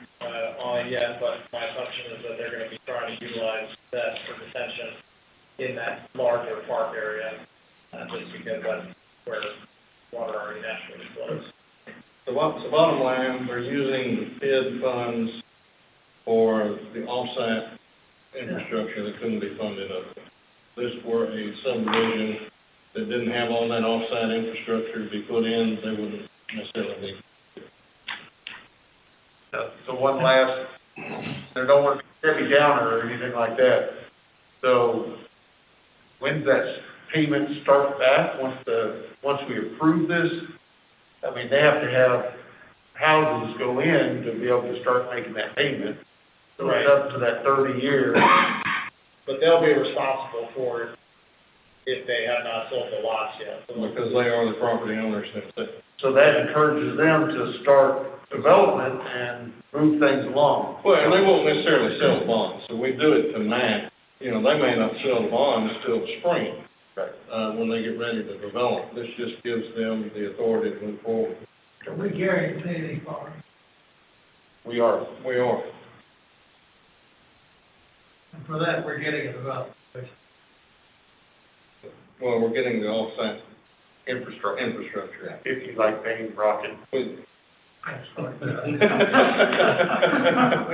on it yet, but my assumption is that they're gonna be trying to utilize that for detention in that larger park area, just because that's where water already naturally flows. So bottom line, we're using the PID funds for the offsite infrastructure that couldn't be funded up. This were a subdivision that didn't have all that offsite infrastructure to be put in, they wouldn't necessarily need. So one last, I don't want to be Debbie Downer or anything like that. So when's that payment start back, once we approve this? I mean, they have to have houses go in to be able to start making that payment. So it's up to that 30 years. But they'll be responsible for it if they have not sold the lots yet. Because they are the property owners themselves. So that encourages them to start development and move things along. Well, and they won't necessarily sell the bonds, so we do it tonight. You know, they may not sell the bond until the spring, when they get ready to develop. This just gives them the authority to move forward. Can we guarantee any farm? We are. We are. And for that, we're getting a development. Well, we're getting the offsite Infrastructure. If you like paying Rocket. We We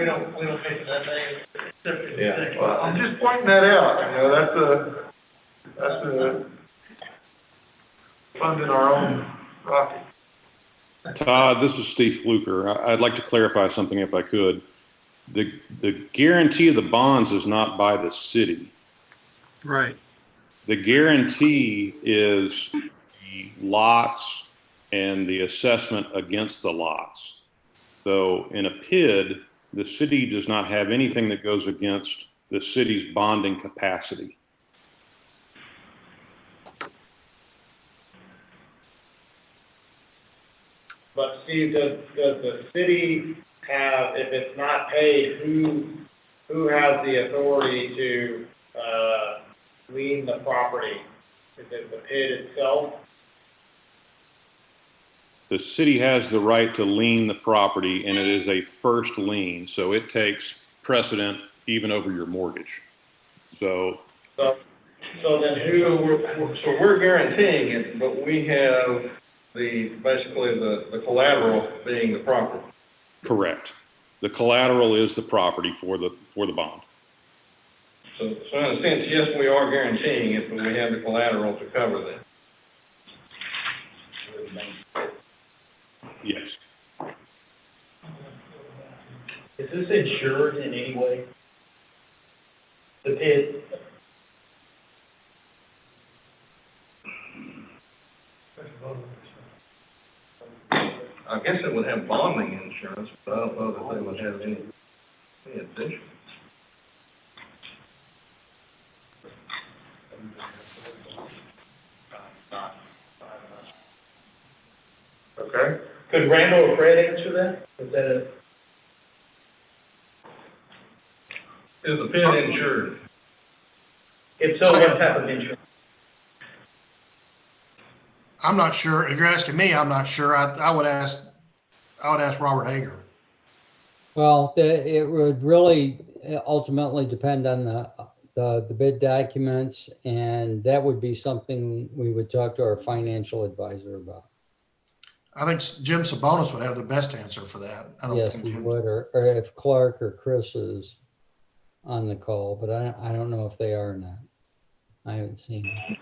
don't pay for that thing. Yeah. Well, I'm just pointing that out, that's the funding our own Rocket. Todd, this is Steve Fluker. I'd like to clarify something if I could. The guarantee of the bonds is not by the city. Right. The guarantee is the lots and the assessment against the lots. So in a PID, the city does not have anything that goes against the city's bonding capacity. But Steve, does the city have, if it's not paid, who has the authority to, lien the property? Is it the PID itself? The city has the right to lien the property, and it is a first lien, so it takes precedent even over your mortgage. So So then who, So we're guaranteeing it, but we have basically the collateral being the property. correct. The collateral is the property for the bond. So in a sense, yes, we are guaranteeing it, but we have the collateral to cover that. Yes. Is this insured in any way? The PID? I guess it would have bonding insurance, but I don't know that they would have any additional. Okay? Could Randall or Fred answer that? Is that a? Is the PID insured? If so, what type of insurance? I'm not sure. If you're asking me, I'm not sure. I would ask Robert Hager. Well, it would really ultimately depend on the bid documents, and that would be something we would talk to our financial advisor about. I think Jim Sabonis would have the best answer for that. I don't Yes, think we Jim. would, or if Clark or Chris is on the call, but I don't know if they are or not. I haven't seen them.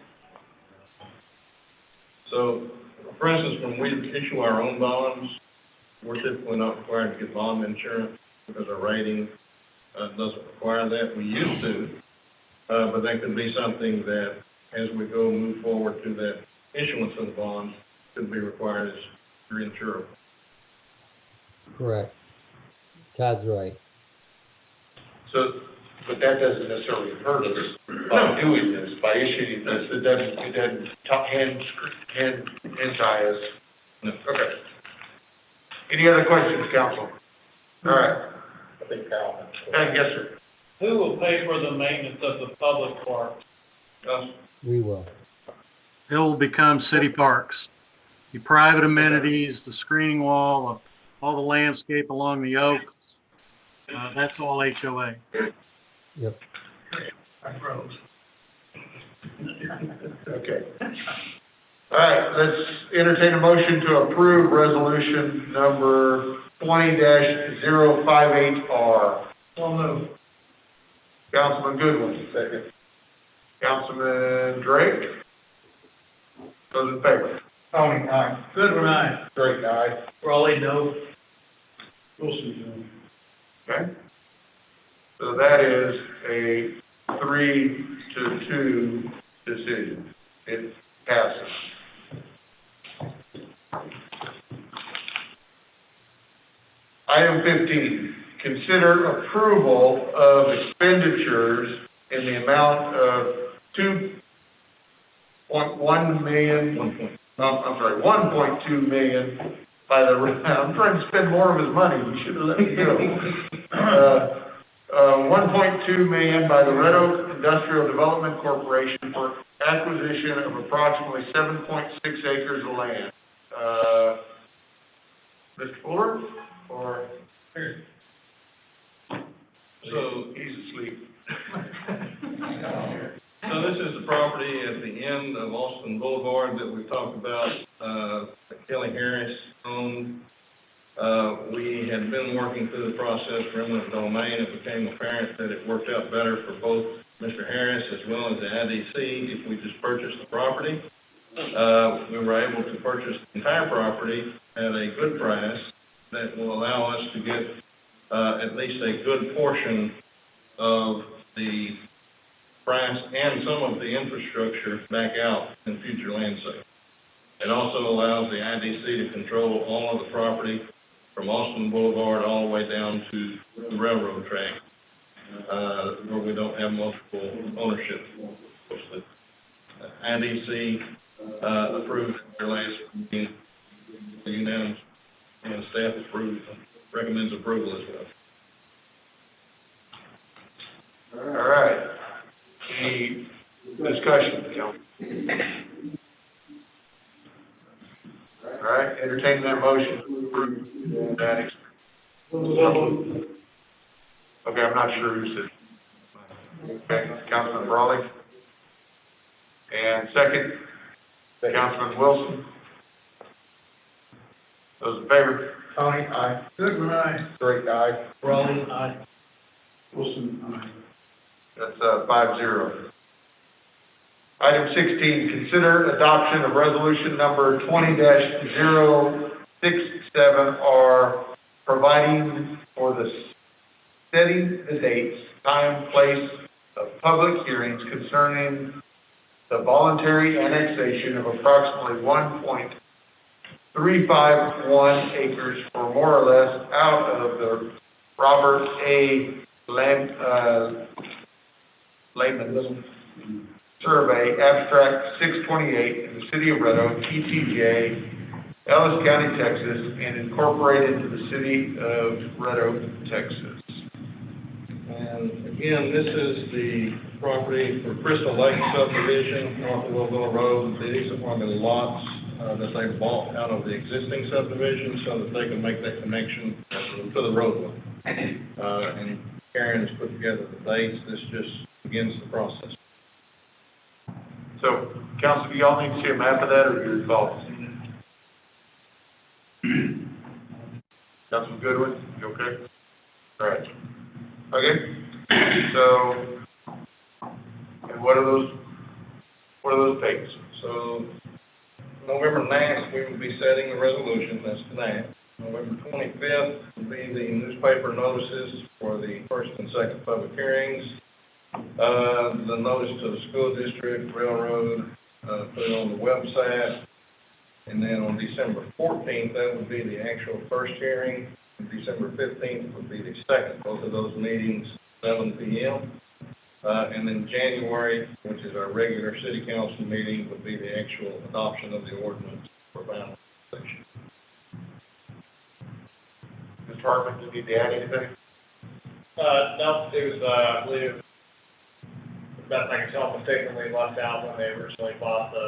So, for instance, when we issue our own bonds, we're typically not required to get bond insurance because our rating doesn't require that. We used to, but that could be something that, as we move forward to that issuance of the bonds, could be required as reinsurable. Correct. Todd's right. So, but that doesn't necessarily hurt us by doing this, by issuing this. It doesn't hand tie us. No. Okay. Any other questions, council? All right. I think Carol has. Yes, sir. Who will pay for the maintenance of the public parks? We will. It will become city parks. The private amenities, the screening wall, all the landscape along the oak, that's all HOA. Yep. I froze. Okay. All right, let's entertain a motion to approve resolution number 20-058R. So moved. Councilman Goodwin. Second. Councilman Drake. Those in favor? Tony, aye. Goodwin, aye. Drake, aye. Raleigh, no. Wilson, Okay. So that is a 3-2 decision. It passes. Item 15, consider approval of expenditures in the amount of $1.2 million by the, I'm trying to spend more of his money, you should have let me go. $1.2 million by the Red Oak Industrial Development Corporation for acquisition of approximately 7.6 acres of land. Mr. Fuller, or? So, He's asleep. So this is the property at the end of Austin Boulevard that we've talked about, that Kelly Harris owned. We had been working through the process for eminent domain. It became apparent that it worked out better for both Mr. Harris as well as the IDC if we just purchased the property. We were able to purchase the entire property at a good price that will allow us to get at least a good portion of the price and some of the infrastructure back out in future land sales. It also allows the IDC to control all of the property from Austin Boulevard all the way down to the railroad track, where we don't have multiple ownership. The IDC approved their last meeting unanimously. and staff recommends approval as well. All right. Any discussion, council? All right, entertain that motion to approve that. Okay, I'm not sure who said. Okay, Councilman Brawley. And second, Councilman Wilson. Those in favor? Tony, aye. Goodman, aye. Drake, aye. Raleigh, aye. Wilson, aye. That's 5-0. Item 16, consider adoption of resolution number 20-067R, providing for the setting the dates, time, place of public hearings concerning the voluntary annexation of approximately 1.351 acres or more or less out of the Robert A. Lehman Survey, Abstract 628, in the city of Red Oak, ETJ, Ellis County, Texas, and incorporated to the city of Red Oak, Texas. And again, this is the property for Crystal Lake subdivision, north of Willville Road. These are the lots that they bought out of the existing subdivision so that they can make that connection to the roadway. And Karen has put together the dates. This just begins the process. So, council, do y'all need to see a map of that, or your thoughts? Councilman Goodwin, you okay? All right. Okay, so, and what are those dates? So, November 9th, we will be setting the resolution, that's tonight. November 25th will be the newspaper notices for the first and second public hearings. The notice to the school district, railroad, put it on the website. And then on December 14th, that would be the actual first hearing. And December 15th would be the second, both of those meetings, 7 p.m. And then January, which is our regular city council meeting, would be the actual adoption of the ordinance for final section. Mr. Hartman, do you need to add anything? No, it was, I believe, best I can tell, mistakenly left out when they originally bought the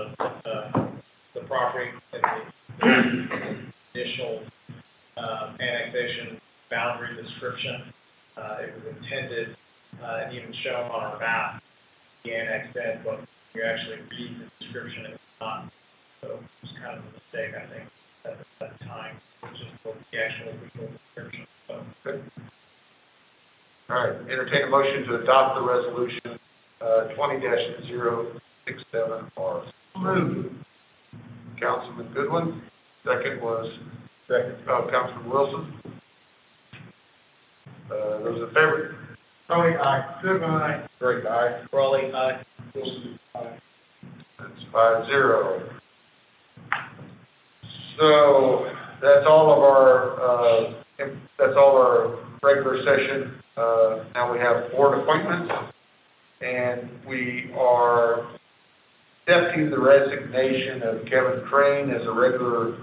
property in the initial annexation boundary description. It was intended, and even shown on our map, the annexed in, but you actually read the description, it's not. So it's kind of a mistake, I think, at that time, just for the actual legal description. So. Good. All right, entertain a motion to adopt the resolution 20-067R. Moved. Councilman Goodwin. Second was Councilman Wilson. Those in favor? Tony, aye. Goodman, aye. Drake, aye. Raleigh, aye. Wilson, aye. That's 5-0. So that's all of our regular session. Now we have board appointments, and we are accepting the resignation of Kevin Crane as a regular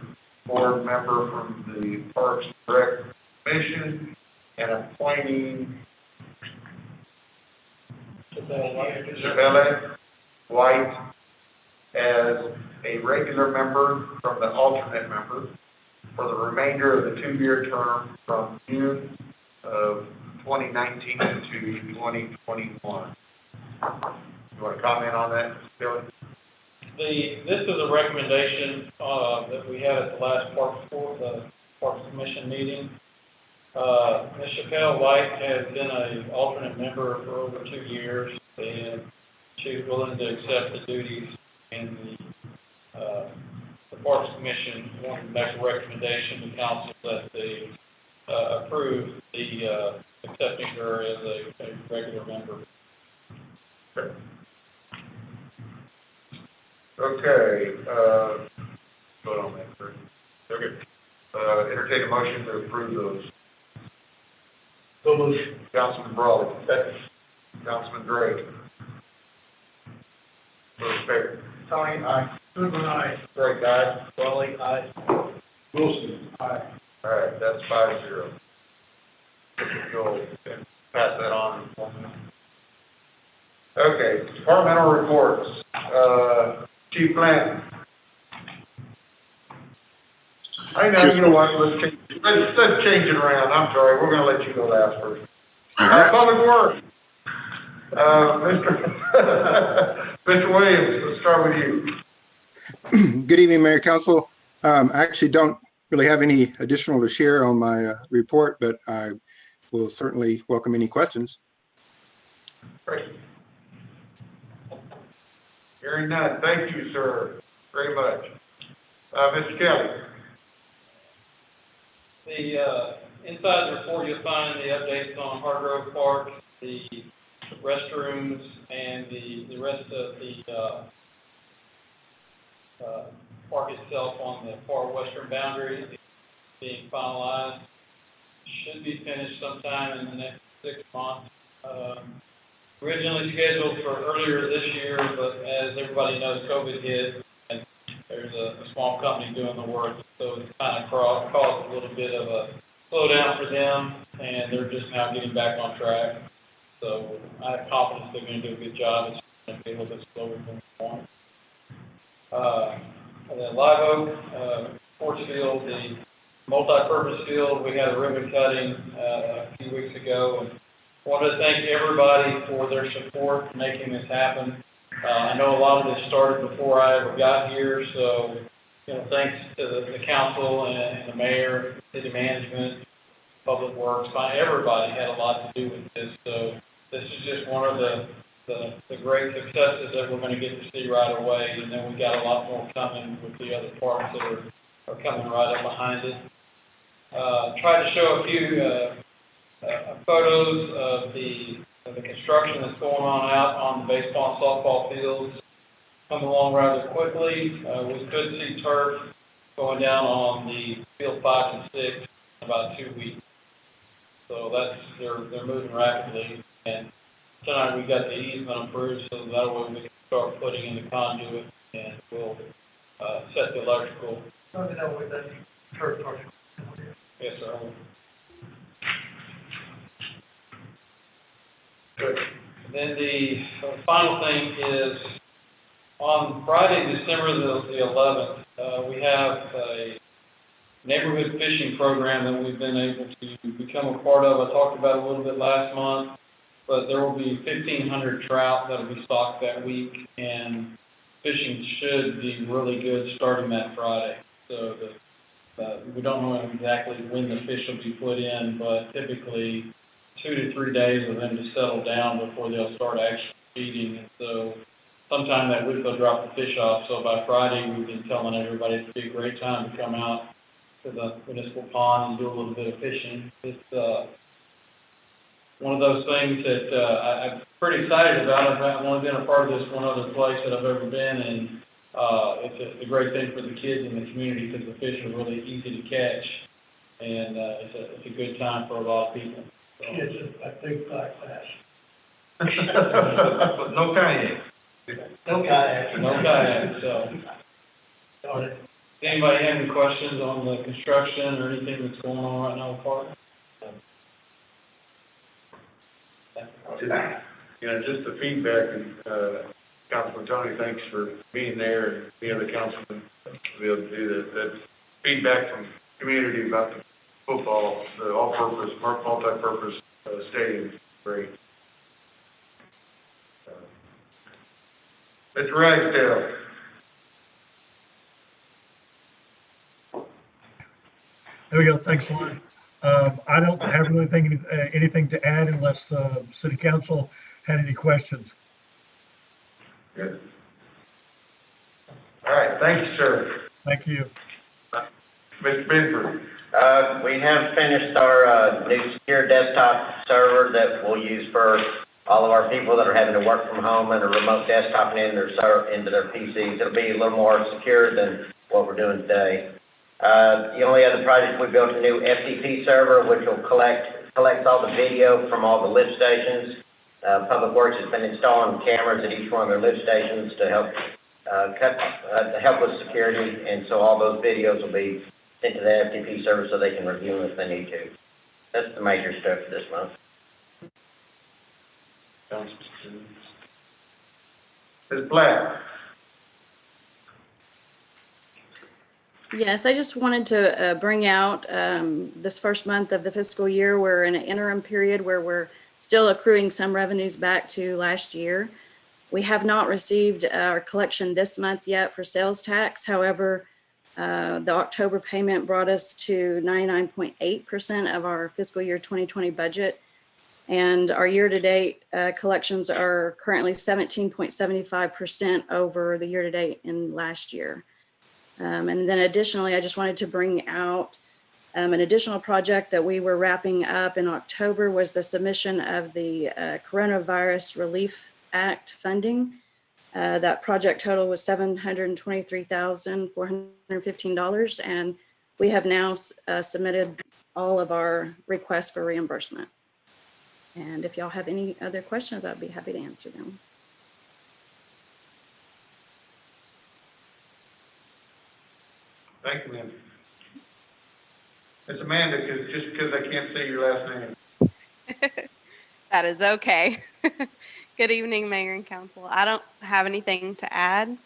board member from the Parks and Rec Commission, and appointing Isabella White as a regular member from the alternate member for the remainder of the two-year term from June of 2019 to 2021. You want to comment on that, Mr. Kelly? This is a recommendation, that we had at the last Parks Commission meeting. Ms. Chappelle White has been an alternate member for over 2 years, and she's willing to accept the duties in the Parks Commission. Wanted to make a recommendation to council that they approve the accepting her as a regular member. Okay, vote on that first. Okay, entertain a motion to approve those. So moved. Councilman Brawley. Second. Councilman Drake. Those in favor? Tony, aye. Goodman, aye. Drake, aye. Raleigh, aye. Wilson. Aye. All right, that's 5-0. Go and pass that on. Okay, departmental reports. Chief Planner. I know, you know what, let's change it around. I'm sorry, we're gonna let you go last first. Public Works. Mr. Williams, let's start with you. Good evening, Mayor Council. I actually don't really have any additional to share on my report, but I will certainly welcome any questions. Great. Hearing none, thank you, sir, very much. Mr. Kelly. The inside report, you'll find the updates on Hargrove Park, the restrooms, and the rest of the park itself on the far western boundary being finalized. Should be finished sometime in the next 6 months. Originally scheduled for earlier this year, but as everybody knows, COVID hit, and there's a small company doing the work, so it's kind of caused a little bit of a slowdown for them, and they're just now getting back on track. So I have confidence they're going to do a good job. It's going to be a little bit slower than we want. And then Live Oak, sports field, the multi-purpose field, we had a ribbon cutting a few weeks ago, and wanted to thank everybody for their support in making this happen. I know a lot of this started before I ever got here, so thanks to the council and the mayor, city management, public works, everybody had a lot to do with this. So this is just one of the great successes that we're going to get to see right away, and then we got a lot more coming with the other parts that are coming right up behind it. Tried to show a few photos of the construction that's going on out on the baseball and softball fields. Coming along rather quickly. We could see turf going down on the field 5 and 6 in about 2 weeks. So they're moving rapidly, and tonight we got the easement approved, so that way we can start putting in the conduit, and we'll set the electrical. Yes, sir. Good. Then the final thing is, on Friday, December the 11th, we have a neighborhood fishing program that we've been able to become a part of. I talked about it a little bit last month, but there will be 1,500 trout that will be stocked that week, and fishing should be really good starting that Friday. So we don't know exactly when the fish will be put in, but typically 2 to 3 days for them to settle down before they'll start actually feeding. And so sometime that week they'll drop the fish off. So by Friday, we've been telling everybody it'd be a great time to come out to the municipal pond and do a little bit of fishing. It's one of those things that I'm pretty excited about. I've only been a part of this one other place that I've ever been, and it's a great thing for the kids in the community because the fish are really easy to catch, and it's a good time for a lot of people. So. Kids, a big black bass. But no kayak. No kayak. No kayak, so. Does anybody have any questions on the construction or anything that's going on right now in the park? Just the feedback, and Councilman Tony, thanks for being there, and the other councilmen to be able to do that. That feedback from community about the football, the all-purpose, multi-purpose stadium is great. Mr. Ragsdale. There we go. Thanks a lot. I don't have really anything to add unless the city council had any questions. Good. All right. Thank you, sir. Thank you. Mr. Benford. We have finished our new secure desktop server that we'll use for all of our people that are having to work from home and a remote desktop into their PCs. It'll be a little more secure than what we're doing today. The only other project, we built a new FTP server, which will collects all the video from all the lift stations. Public Works has been installing cameras at each one of their lift stations to help help with security, and so all those videos will be sent to the FTP server so they can review them if they need to. That's the major stuff for this month. Ms. Black? Yes, I just wanted to bring out this first month of the fiscal year. We're in an interim period where we're still accruing some revenues back to last year. We have not received our collection this month yet for sales tax. However, the October payment brought us to 99.8% of our fiscal year 2020 budget. And our year-to-date collections are currently 17.75% over the year-to-date in last year. And then additionally, I just wanted to bring out an additional project that we were wrapping up in October was the submission of the Coronavirus Relief Act funding. That project total was $723,415, and we have now submitted all of our requests for reimbursement. And if y'all have any other questions, I'd be happy to answer them. Thank you, ma'am. Ms. Amanda, just because I can't say your last name. That is okay. Good evening, Mayor and Council. I don't have anything to add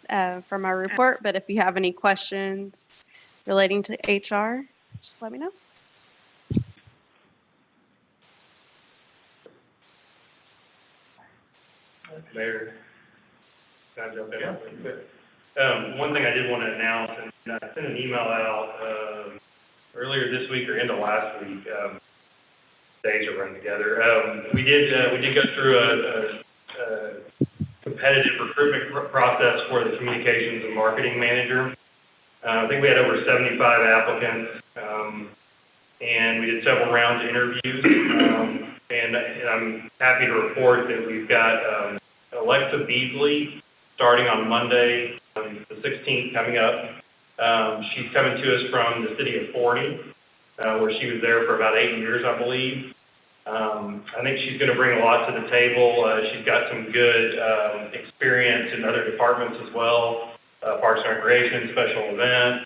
from my report, but if you have any questions relating to HR, just let me know. Mayor, can I jump in? One thing I did want to announce, and I sent an email out earlier this week or end of last week. Days are running together. We did go through a competitive recruitment process for the communications and marketing manager. I think we had over 75 applicants, and we did several rounds of interviews. And I'm happy to report that we've got Alexa Beasley starting on Monday, the 16th, coming up. She's coming to us from the city of Forney, where she was there for about 8 years, I believe. I think she's going to bring a lot to the table. She's got some good experience in other departments as well, Parks and Recreation, special events,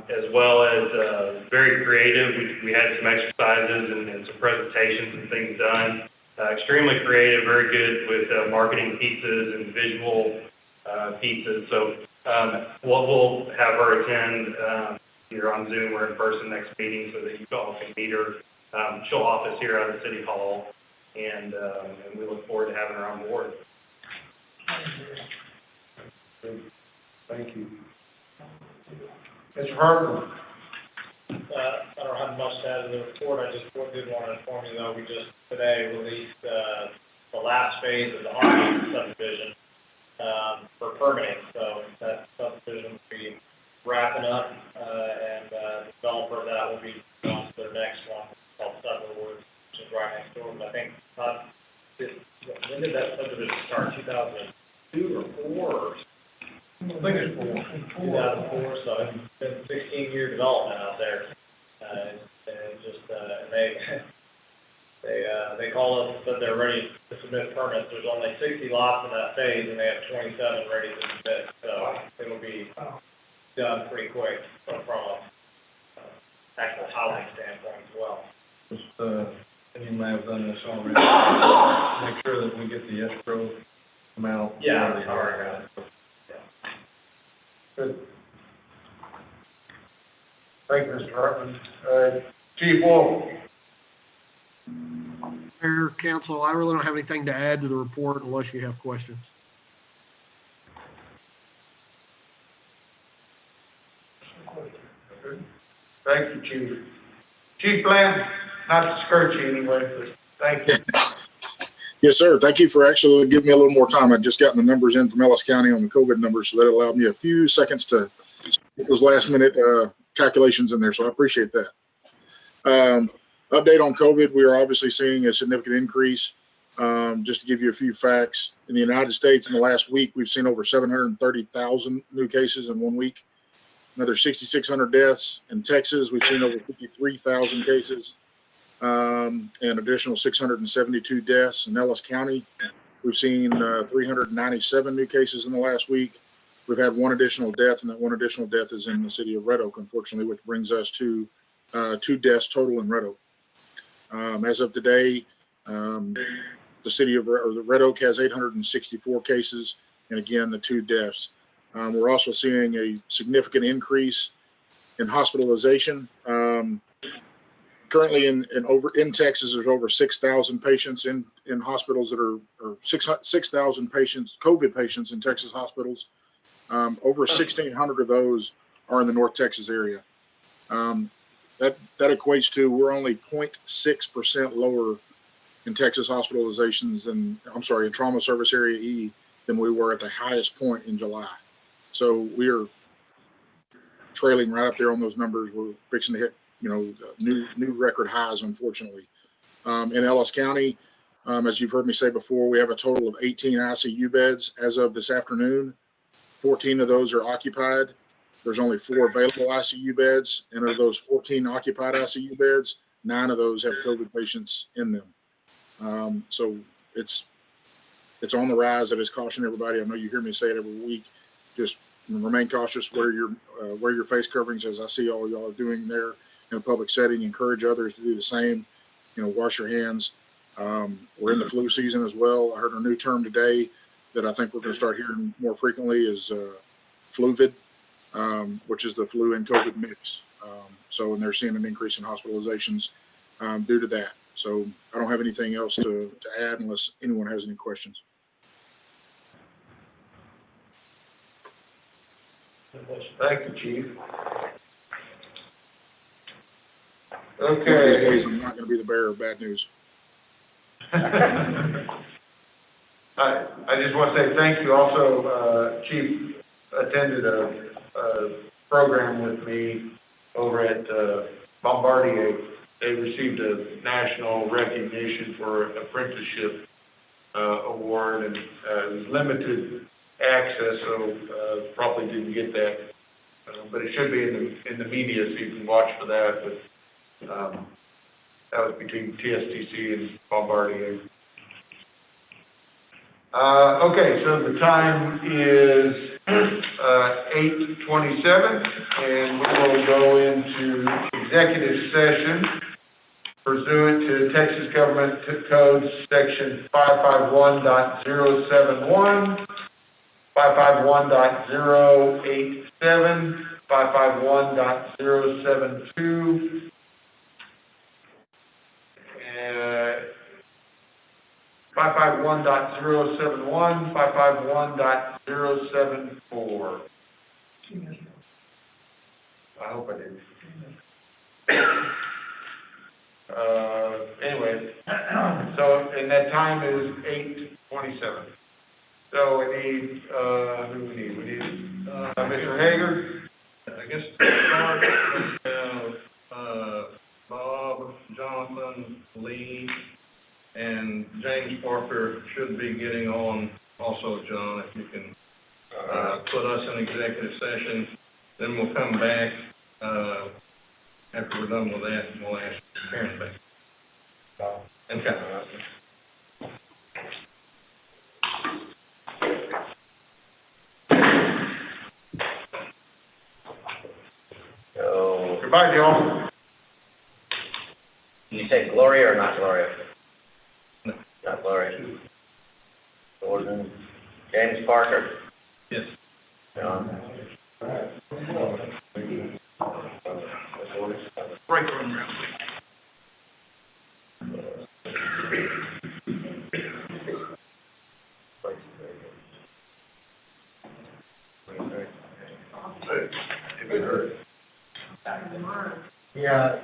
as well as very creative. We had some exercises and some presentations and things done. Extremely creative, very good with marketing pieces and visual pieces. So we'll have her attend either on Zoom or in person next meeting so that you all can meet her. She'll office here out of City Hall, and we look forward to having her on board. Thank you. Mr. Hartman? I don't have much to add to the report. I just did want to inform you, though, we just today released the last phase of the Harmony subdivision for permitting. So that subdivision will be wrapping up, and the developer of that will be on to their next one called Sutler Woods, which is right next door. But I think, when did that subdivision start? 2002 or 4? Or I think it's 2004, so it's been 16-year development out there. And they call us, said they're ready to submit permits. There's only 60 lots in that phase, and they have 27 ready to submit. So it'll be done pretty quick from a actual housing standpoint as well. You may have done this already. Make sure that we get the escrow amount. Yeah, sorry, guys. Good. Thank you, Mr. Hartman. Chief Wolf? Mayor, Council, I really don't have anything to add to the report unless you have questions. Thank you, Chief. Chief Bland, not to skirt you anyway, but thank you. Yes, sir. Thank you for actually giving me a little more time. I'd just gotten the numbers in from Ellis County on the COVID numbers, so that allowed me a few seconds to get those last minute calculations in there. So I appreciate that. Update on COVID. We are obviously seeing a significant increase. Just to give you a few facts, in the United States in the last week, we've seen over 730,000 new cases in 1 week. Another 6,600 deaths. In Texas, we've seen over 53,000 cases. And additional 672 deaths in Ellis County. We've seen 397 new cases in the last week, we've had one additional death, and that one additional death is in the city of Red Oak, unfortunately, which brings us to 2 deaths total in Red Oak. As of today, the city of the Red Oak has 864 cases, and again, the 2 deaths. We're also seeing a significant increase in hospitalization. Currently in Texas, there's over 6,000 patients in hospitals that are, or 6,000 patients, COVID patients in Texas hospitals. Over 1,600 of those are in the North Texas area. That equates to we're only 0.6% lower in Texas hospitalizations in trauma service area E than we were at the highest point in July. So we are trailing right up there on those numbers. We're fixing to hit, new record highs, unfortunately. In Ellis County, as you've heard me say before, we have a total of 18 ICU beds as of this afternoon. 14 of those are occupied. There's only 4 available ICU beds, and of those 14 occupied ICU beds, 9 of those have COVID patients in them. So it's on the rise. I just caution everybody. I know you hear me say it every week. Just remain cautious. Wear your face coverings, as I see all y'all are doing there in a public setting. Encourage others to do the same. Wash your hands. We're in the flu season as well. I heard a new term today that I think we're going to start hearing more frequently is fluvid, which is the flu and COVID mix. And they're seeing an increase in hospitalizations due to that. So I don't have anything else to add unless anyone has any questions. Thank you, Chief. One of these Okay. days, I'm not going to be the bearer of bad news. I just want to say thank you. Also, Chief attended a program with me over at Bombardier. They received a national recognition for apprenticeship award, and it was limited access, so probably didn't get that. But it should be in the media, so you can watch for that. But that was between TSTC and Bombardier. Okay, so the time is 8:27, and we will go into executive session pursuant to Texas Government Code Section 551.071, 551.087, 551.072, 551.071, 551.074. I hope I did. Anyway, so, and that time is 8:27. So we need, who we need? We need, Mr. Hager? I guess to start, we have, Bob, Jonathan, Lee, and James Parker should be getting on also, John, if you can, put us in executive session. Then we'll come back, after we're done with that, and we'll ask Karen back. Okay. So, Goodbye, Joe. you say Gloria or not Gloria? Not Gloria. Gordon, James Parker, Yes. John. Break room real Yeah.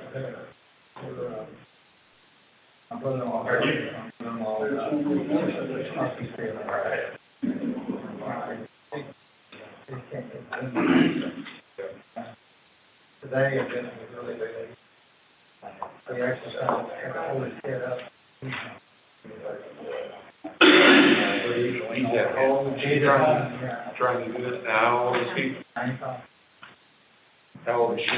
Today, it's been really busy. We actually had to hold his head up. He's at home, she's trying to do this now. How old is he? How old is she?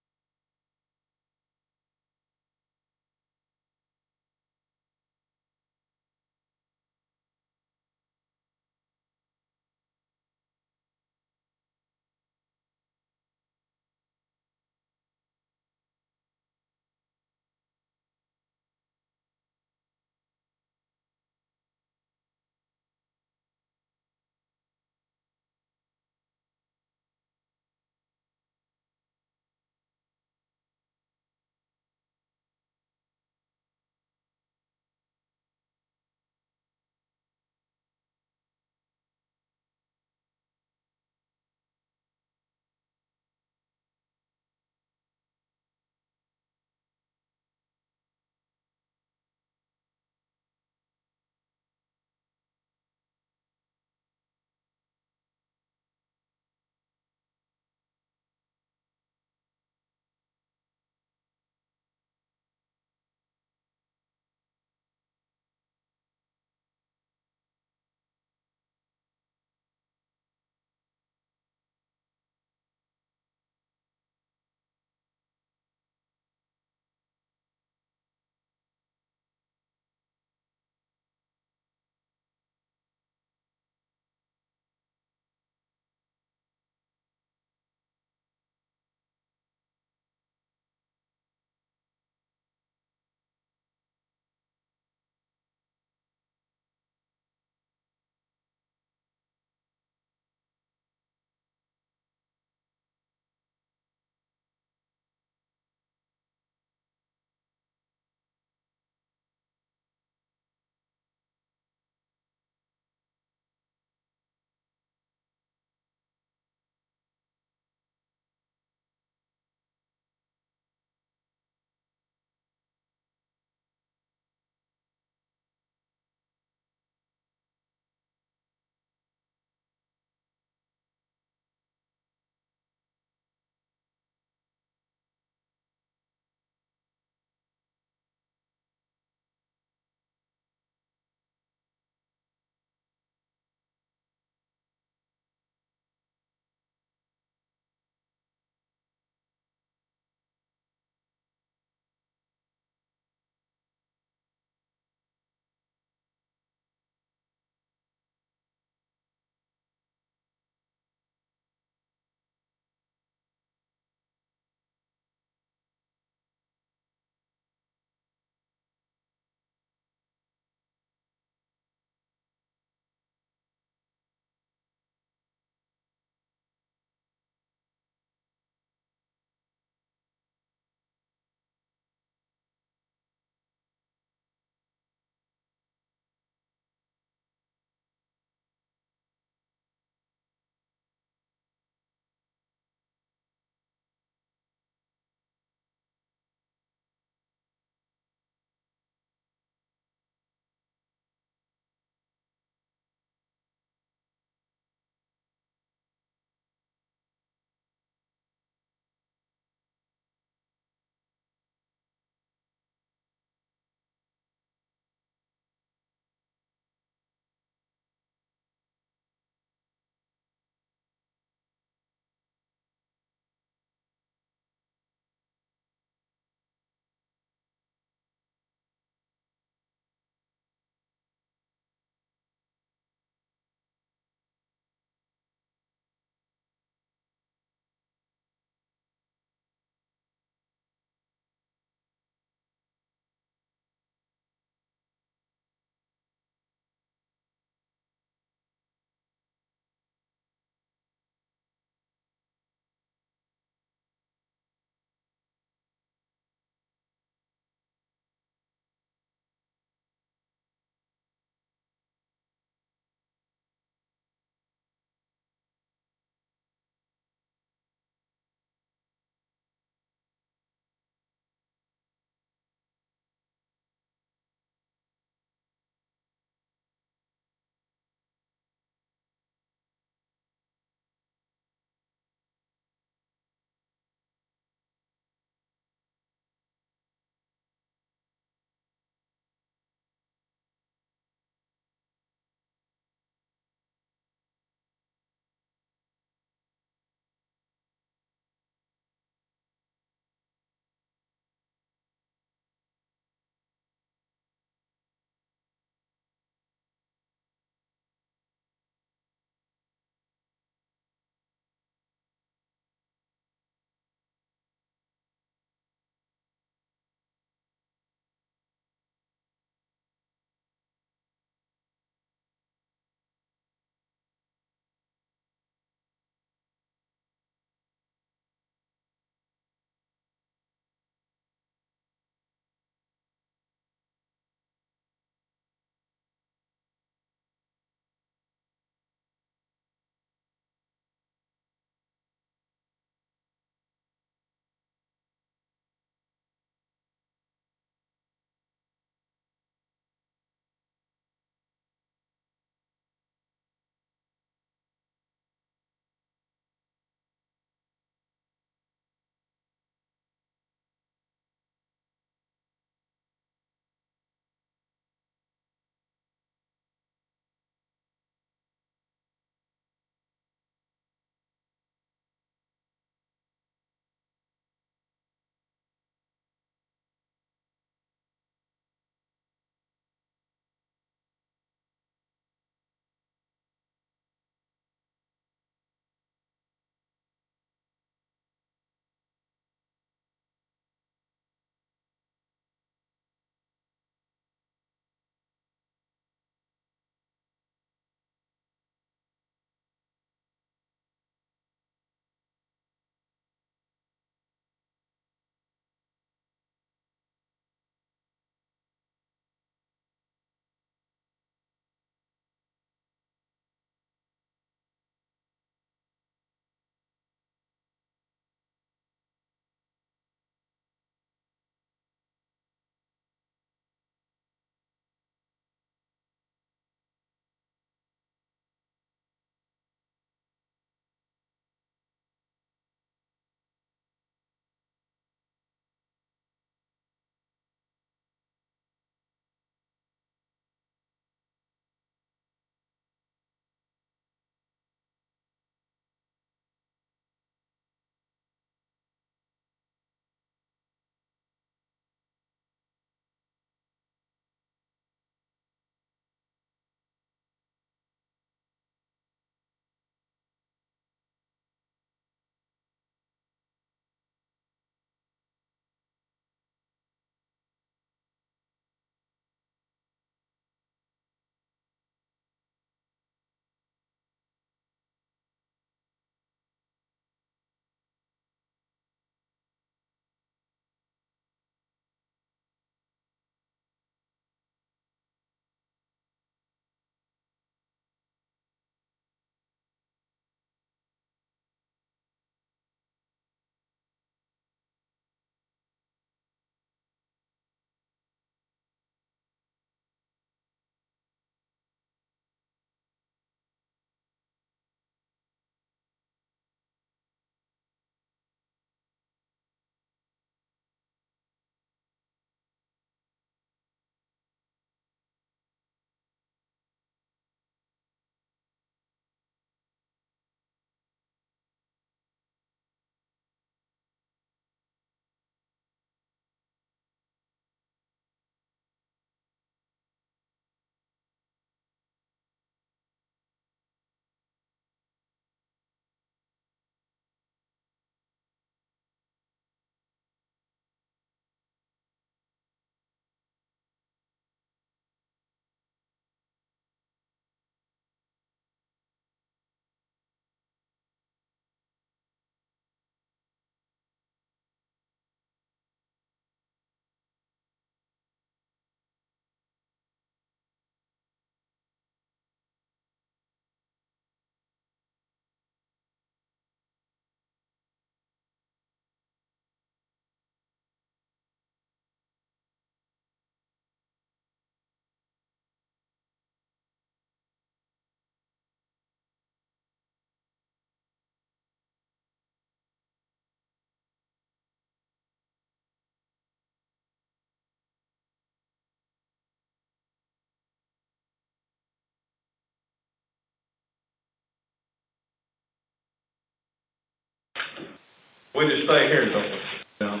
We just stay here, don't we? No.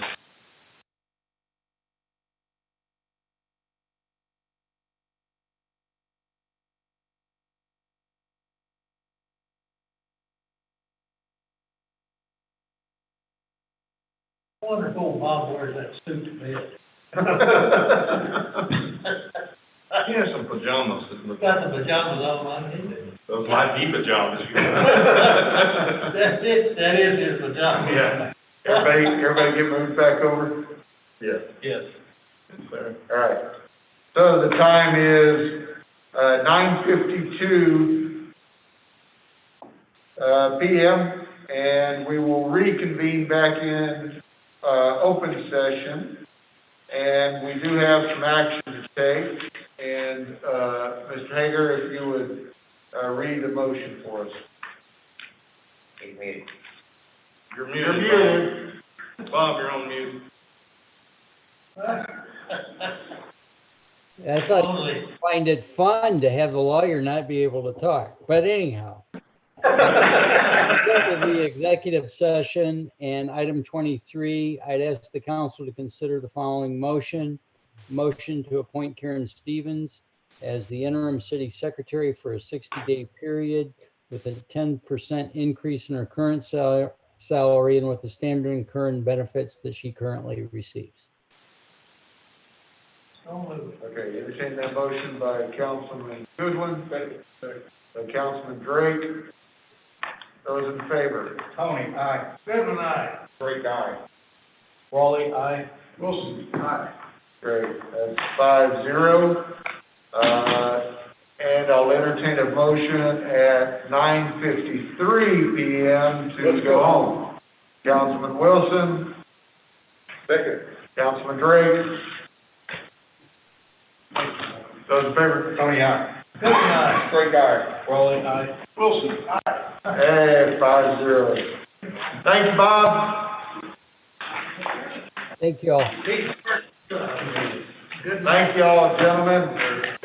Wonderful, Bob wears that suit to bed. He has some pajamas. Got the pajamas on, I need it. Those might be pajamas. That's it, that is his pajamas. Yeah. Everybody get moved back over? Yes. Yes. All right. So the time is, 9:52 PM, and we will reconvene back in, open session. And we do have some action to take. And, Mr. Hager, if you would, read the motion for us. Keep muted. You're You're muted. muted. Bob, you're on mute. I thought you'd find it fun to have the lawyer not be able to talk, but anyhow. Go to the executive session and item 23, I'd ask the council to consider the following motion. Motion to appoint Karen Stevens as the interim city secretary for a 60-day period with a 10% increase in her current salary and with the standard and current benefits that she currently receives. Okay, entertain that motion by Councilman Goodwin, by Councilman Drake. Those in favor? Tony, aye. Goodwin, aye. Drake, aye. Raleigh, aye. Wilson, aye. Great, that's 5-0. And I'll entertain a motion at 9:53 PM to go home. Councilman Wilson. Second. Councilman Drake. Those in favor? Tony, aye. Goodwin, aye. Drake, aye. Raleigh, aye. Wilson, aye. Hey, 5-0. Thank you, Bob. Thank you all. Thank you all, gentlemen.